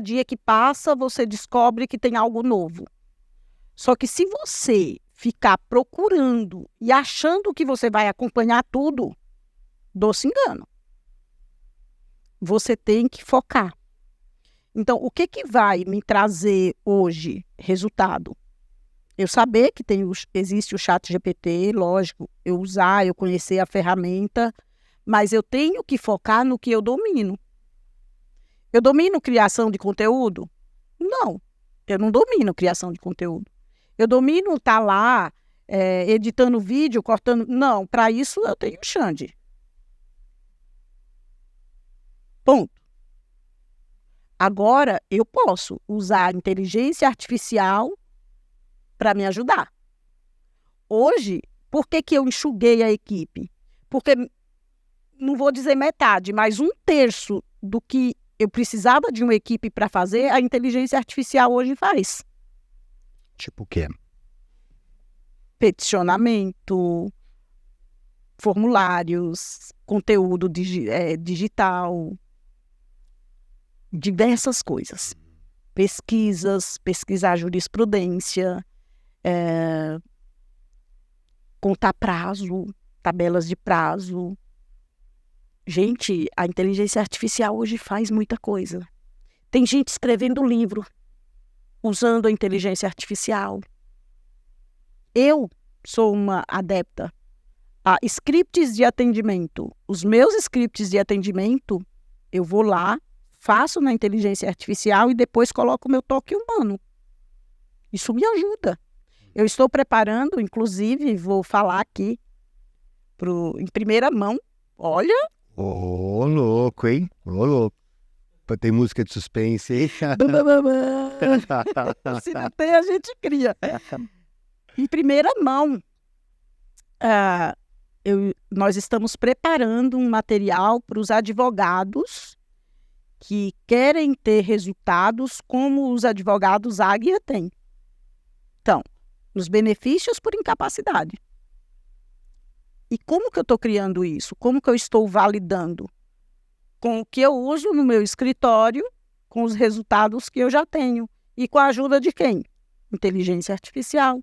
dia que passa, você descobre que tem algo novo. Só que se você ficar procurando e achando que você vai acompanhar tudo, doce engano. Você tem que focar. Então, o que vai me trazer hoje resultado? Eu saber que existe o ChatGPT, lógico, eu conhecer a ferramenta, mas eu tenho que focar no que eu domino. Eu domino criação de conteúdo? Não, eu não domino criação de conteúdo. Eu domino estar lá editando vídeo, cortando... Não, para isso eu tenho o Xande. Ponto. Agora, eu posso usar a inteligência artificial para me ajudar. Hoje, por que eu enxuguei a equipe? Porque, não vou dizer metade, mas 1/3 do que eu precisava de uma equipe para fazer, a inteligência artificial hoje faz. Tipo o quê? Peticionamento, formulários, conteúdo digital, diversas coisas. Pesquisar jurisprudência, contar prazo, tabelas de prazo. Gente, a inteligência artificial hoje faz muita coisa. Tem gente escrevendo livro usando a inteligência artificial. Eu sou uma adepta a scripts de atendimento. Os meus scripts de atendimento, eu vou lá, faço na inteligência artificial e depois coloco o meu toque humano. Isso me ajuda. Eu estou preparando, inclusive, vou falar aqui em primeira mão. Olha... Ô, louco, hein? Ô, louco. Tem música de suspense, hein? Se não tem, a gente cria. Em primeira mão, nós estamos preparando um material para os advogados que querem ter resultados como os advogados Águia têm. Então, os benefícios por incapacidade. E como que eu estou criando isso? Como que eu estou validando? Com o que eu uso no meu escritório, com os resultados que eu já tenho. E com a ajuda de quem? Inteligência artificial.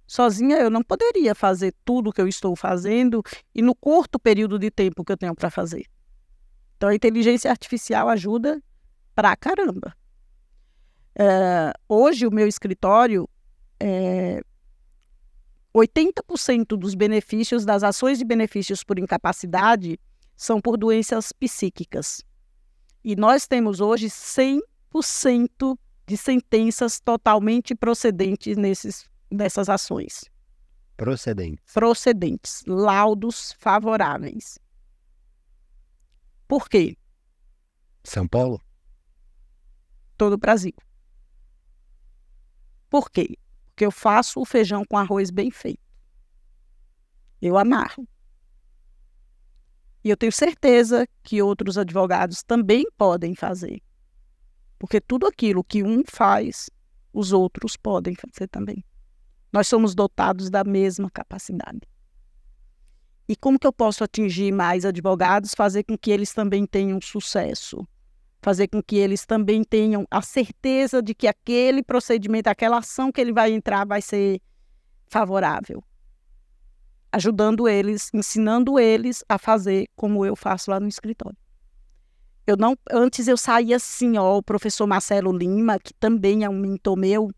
Sozinha eu não poderia fazer tudo o que eu estou fazendo e no curto período de tempo que eu tenho para fazer. Então, a inteligência artificial ajuda pra caramba. Hoje, o meu escritório, 80% dos benefícios, das ações de benefícios por incapacidade, são por doenças psíquicas. E nós temos hoje 100% de sentenças totalmente procedentes nessas ações. Procedentes. Laudos favoráveis. Por quê? São Paulo? Todo o Brasil. Por quê? Porque eu faço o feijão com arroz bem feito. Eu amarro. E eu tenho certeza que outros advogados também podem fazer. Porque tudo aquilo que um faz, os outros podem fazer também. Nós somos dotados da mesma capacidade. E como que eu posso atingir mais advogados, fazer com que eles também tenham sucesso? Fazer com que eles também tenham a certeza de que aquele procedimento, aquela ação que ele vai entrar vai ser favorável. Ajudando eles, ensinando eles a fazer como eu faço lá no escritório. Antes eu saía assim, o professor Marcelo Lima, que também é um mentor meu,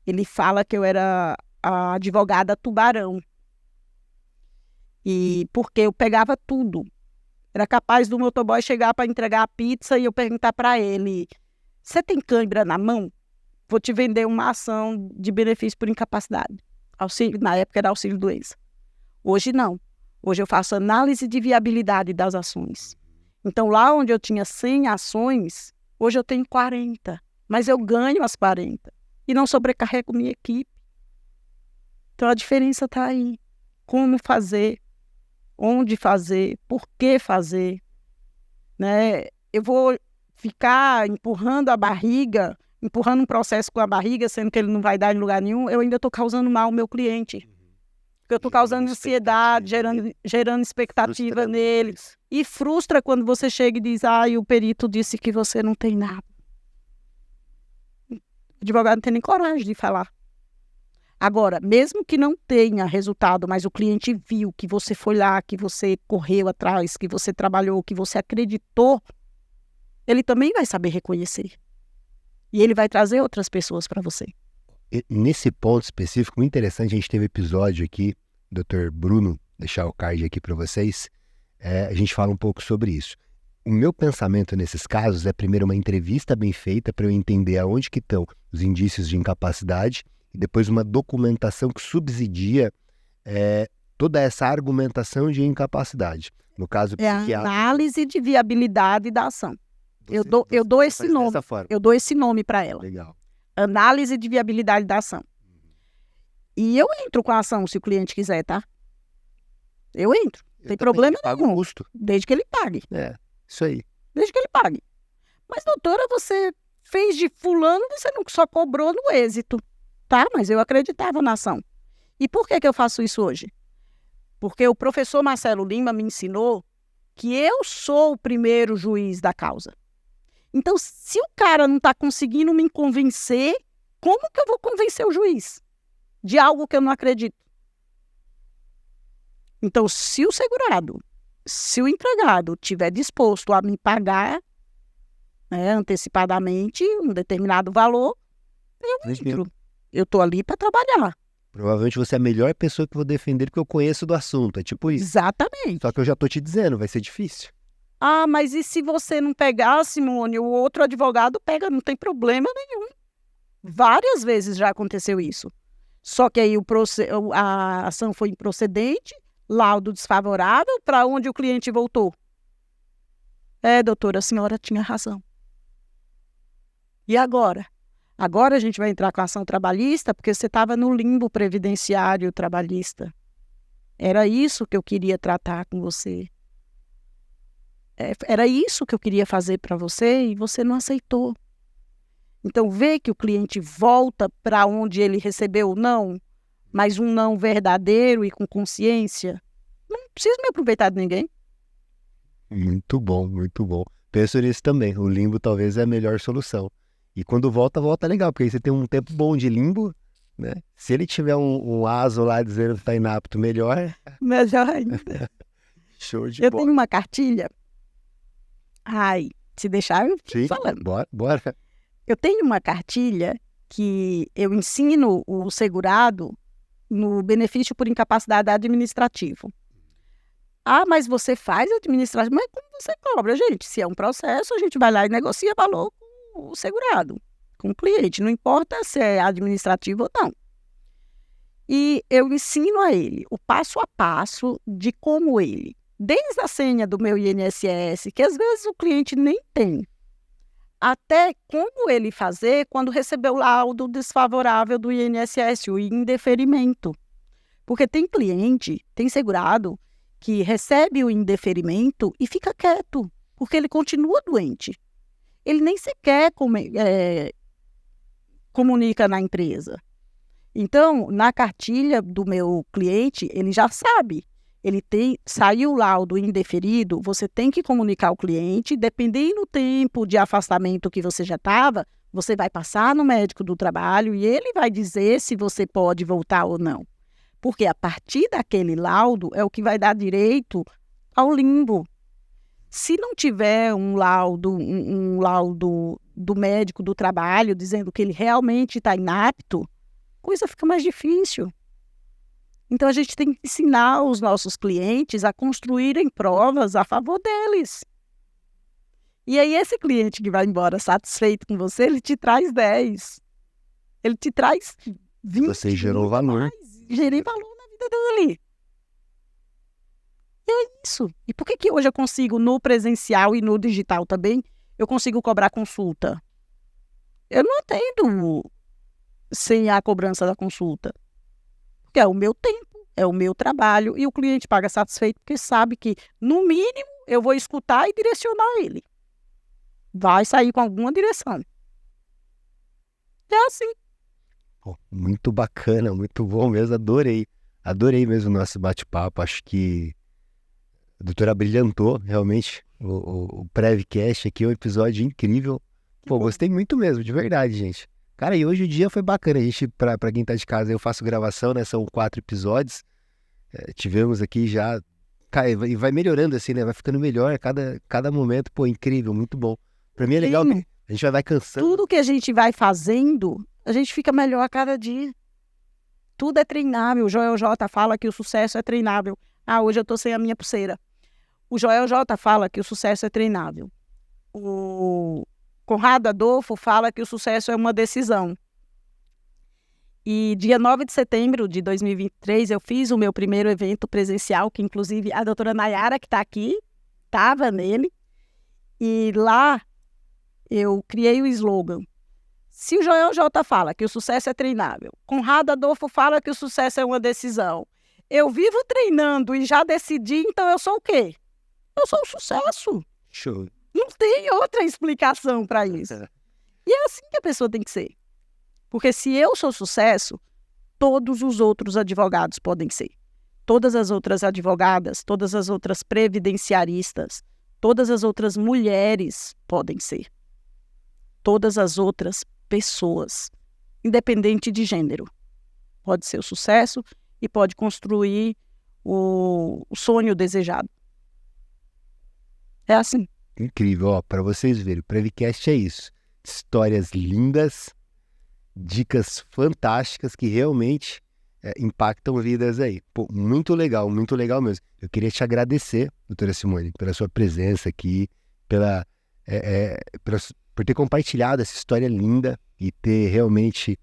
ele fala que eu era a advogada tubarão. E porque eu pegava tudo. Era capaz do motoboy chegar para entregar a pizza e eu perguntar para ele: você tem cãibra na mão? Vou te vender uma ação de benefício por incapacidade. Auxílio, na época era auxílio-doença. Hoje não. Hoje eu faço análise de viabilidade das ações. Então lá onde eu tinha 100 ações, hoje eu tenho 40. Mas eu ganho as 40. E não sobrecarrego minha equipe. Então a diferença está aí. Como fazer, onde fazer, por que fazer. Né? Eu vou ficar empurrando a barriga, empurrando um processo com a barriga, sendo que ele não vai dar em lugar nenhum, eu ainda estou causando mal ao meu cliente. Porque eu estou causando ansiedade, gerando expectativa nele. E frustra quando você chega e diz: o perito disse que você não tem nada. O advogado não tem nem coragem de falar. Agora, mesmo que não tenha resultado, mas o cliente viu que você foi lá, que você correu atrás, que você trabalhou, que você acreditou, ele também vai saber reconhecer. E ele vai trazer outras pessoas para você. Nesse ponto específico, muito interessante, a gente teve episódio aqui, Dr. Bruno, deixar o card aqui para vocês, a gente fala um pouco sobre isso. O meu pensamento nesses casos é primeiro uma entrevista bem feita para eu entender aonde que estão os indícios de incapacidade e depois uma documentação que subsidia toda essa argumentação de incapacidade. No caso, É a análise de viabilidade da ação. Eu dou esse nome. Eu dou esse nome para ela. Legal. Análise de viabilidade da ação. E eu entro com a ação se o cliente quiser, tá? Eu entro. Não tem problema nenhum. Custo. Desde que ele pague. Isso aí. Desde que ele pague. Mas, doutora, você fez de fulano, você não só cobrou no êxito. Tá, mas eu acreditava na ação. E por que eu faço isso hoje? Porque o professor Marcelo Lima me ensinou que eu sou o primeiro juiz da causa. Então, se o cara não está conseguindo me convencer, como que eu vou convencer o juiz de algo que eu não acredito? Então, se o segurado, se o empregado estiver disposto a me pagar antecipadamente um determinado valor, eu entro. Eu estou ali para trabalhar. Provavelmente você é a melhor pessoa que eu vou defender porque eu conheço do assunto, é tipo isso. Exatamente. Só que eu já estou te dizendo, vai ser difícil. Mas e se você não pegar, Simone, o outro advogado pega, não tem problema nenhum. Várias vezes já aconteceu isso. Só que aí a ação foi improcedente, laudo desfavorável, para onde o cliente voltou. Doutora, a senhora tinha razão. E agora? Agora a gente vai entrar com a ação trabalhista, porque você estava no limbo previdenciário trabalhista. Era isso que eu queria tratar com você. Era isso que eu queria fazer para você e você não aceitou. Então, vê que o cliente volta para onde ele recebeu o não, mas um não verdadeiro e com consciência. Não preciso me aproveitar de ninguém. Muito bom, muito bom. Penso nisso também. O limbo talvez é a melhor solução. E quando volta legal, porque aí você tem um tempo bom de limbo, né? Se ele tiver um aso lá dizendo que está inapto, melhor. Melhor ainda. Show de bola. Eu tenho uma cartilha. Se deixar, eu fico falando. Bora. Eu tenho uma cartilha que eu ensino o segurado no benefício por incapacidade administrativo. Mas você faz administrativo. Mas como você cobra, gente? Se é um processo, a gente vai lá e negocia valor com o segurado, com o cliente. Não importa se é administrativo ou não. E eu ensino a ele o passo a passo de como ele, desde a senha do meu INSS, que às vezes o cliente nem tem, até como ele fazer quando receber o laudo desfavorável do INSS, o indeferimento. Porque tem cliente, tem segurado, que recebe o indeferimento e fica quieto, porque ele continua doente. Ele nem sequer comunica na empresa. Então, na cartilha do meu cliente, ele já sabe. Saiu o laudo indeferido, você tem que comunicar ao cliente, dependendo do tempo de afastamento que você já estava, você vai passar no médico do trabalho e ele vai dizer se você pode voltar ou não. Porque a partir daquele laudo é o que vai dar direito ao limbo. Se não tiver um laudo do médico do trabalho dizendo que ele realmente está inapto, coisa fica mais difícil. Então, a gente tem que ensinar os nossos clientes a construírem provas a favor deles. E aí, esse cliente que vai embora satisfeito com você, ele te traz 10. Ele te traz 20. Você gerou valor. Gerei valor na vida dele. E é isso. E por que hoje eu consigo, no presencial e no digital também, eu consigo cobrar consulta? Eu não atendo sem a cobrança da consulta. Porque é o meu tempo, é o meu trabalho, e o cliente paga satisfeito porque sabe que, no mínimo, eu vou escutar e direcionar ele. Vai sair com alguma direção. É assim. Pô, muito bacana, muito bom mesmo, adorei. Adorei mesmo o nosso bate-papo, acho que a doutora brilhantou, realmente, o Prevcast aqui é um episódio incrível. Pô, gostei muito mesmo, de verdade, gente. Cara, e hoje o dia foi bacana, a gente, pra quem tá de casa, eu faço gravação, né, são 4 episódios, tivemos aqui já, cara, e vai melhorando assim, né, vai ficando melhor cada momento, pô, incrível, muito bom. Pra mim é legal que a gente vai cansando. Tudo que a gente vai fazendo, a gente fica melhor a cada dia. Tudo é treinável. O Joel J fala que o sucesso é treinável. Ah, hoje eu tô sem a minha pulseira. O Joel J fala que o sucesso é treinável. O Conrado Adolfo fala que o sucesso é uma decisão. E dia 9 de setembro de 2023, eu fiz o meu primeiro evento presencial, que inclusive a doutora Nayara, que está aqui, estava nele. E lá eu criei o slogan. Se o Joel J fala que o sucesso é treinável, Conrado Adolfo fala que o sucesso é uma decisão, eu vivo treinando e já decidi, então eu sou o quê? Eu sou o sucesso. Show. Não tem outra explicação para isso. E é assim que a pessoa tem que ser. Porque se eu sou sucesso, todos os outros advogados podem ser. Todas as outras advogadas, todas as outras previdenciaristas, todas as outras mulheres podem ser. Todas as outras pessoas, independente de gênero. Pode ser o sucesso e pode construir o sonho desejado. É assim. Incrível, ó, pra vocês verem, o Prevcast é isso. Histórias lindas, dicas fantásticas que realmente impactam vidas aí. Pô, muito legal mesmo. Eu queria te agradecer, doutora Simone, pela sua presença aqui, por ter compartilhado essa história linda e ter realmente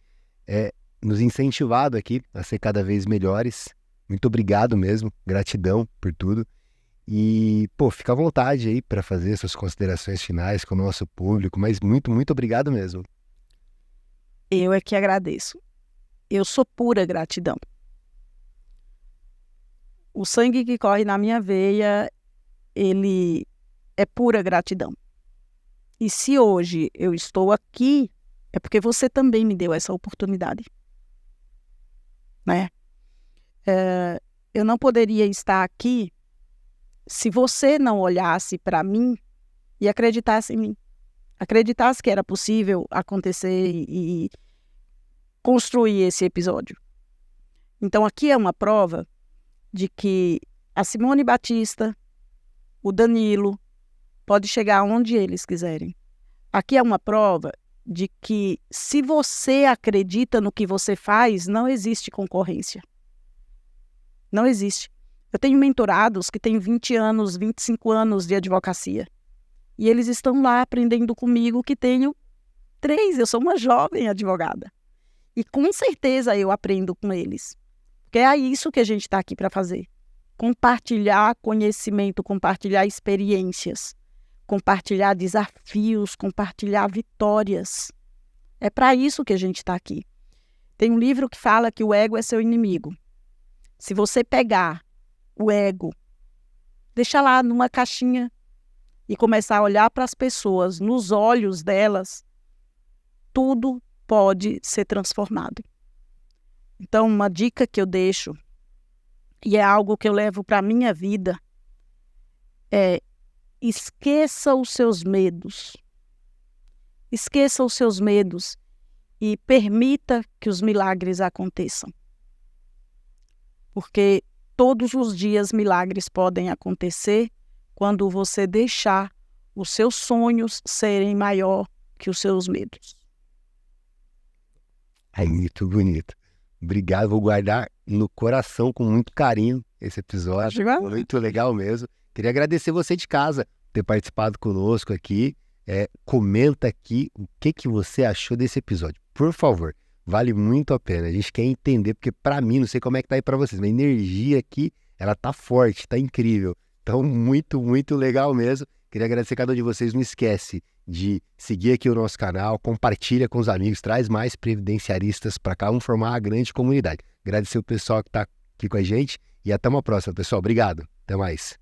nos incentivado aqui a ser cada vez melhores. Muito obrigado mesmo, gratidão por tudo. E, pô, fica à vontade aí para fazer suas considerações finais com o nosso público, mas muito, muito obrigado mesmo. Eu é que agradeço. Eu sou pura gratidão. O sangue que corre na minha veia, ele é pura gratidão. E se hoje eu estou aqui, é porque você também me deu essa oportunidade. Né? Eu não poderia estar aqui se você não olhasse para mim e acreditasse em mim. Acreditasse que era possível acontecer e construir esse episódio. Então, aqui é uma prova de que a Simone Batista, o Danilo, pode chegar onde eles quiserem. Aqui é uma prova de que, se você acredita no que você faz, não existe concorrência. Não existe. Eu tenho mentorados que têm 20 anos, 25 anos de advocacia. E eles estão lá aprendendo comigo, que tenho 3. Eu sou uma jovem advogada. E com certeza eu aprendo com eles. Porque é isso que a gente está aqui para fazer. Compartilhar conhecimento, compartilhar experiências, compartilhar desafios, compartilhar vitórias. É para isso que a gente está aqui. Tem um livro que fala que o ego é seu inimigo. Se você pegar o ego, deixar lá numa caixinha e começar a olhar para as pessoas, nos olhos delas, tudo pode ser transformado. Então, uma dica que eu deixo, e é algo que eu levo para a minha vida, é: esqueça os seus medos. Esqueça os seus medos e permita que os milagres aconteçam. Porque todos os dias milagres podem acontecer quando você deixar os seus sonhos serem maior que os seus medos. Ai, muito bonito. Obrigado, vou guardar no coração com muito carinho esse episódio. Acho igual. Muito legal mesmo. Queria agradecer você de casa por ter participado conosco aqui. Comenta aqui o que você achou desse episódio. Por favor, vale muito a pena. A gente quer entender, porque para mim, não sei como é que tá aí para vocês, mas a energia aqui, ela tá forte, tá incrível. Então, muito, muito legal mesmo. Queria agradecer a cada um de vocês. Não esquece de seguir aqui o nosso canal, compartilha com os amigos, traz mais previdenciaristas para cá, vamos formar uma grande comunidade. Agradecer o pessoal que está aqui com a gente e até uma próxima, pessoal. Obrigado. Até mais.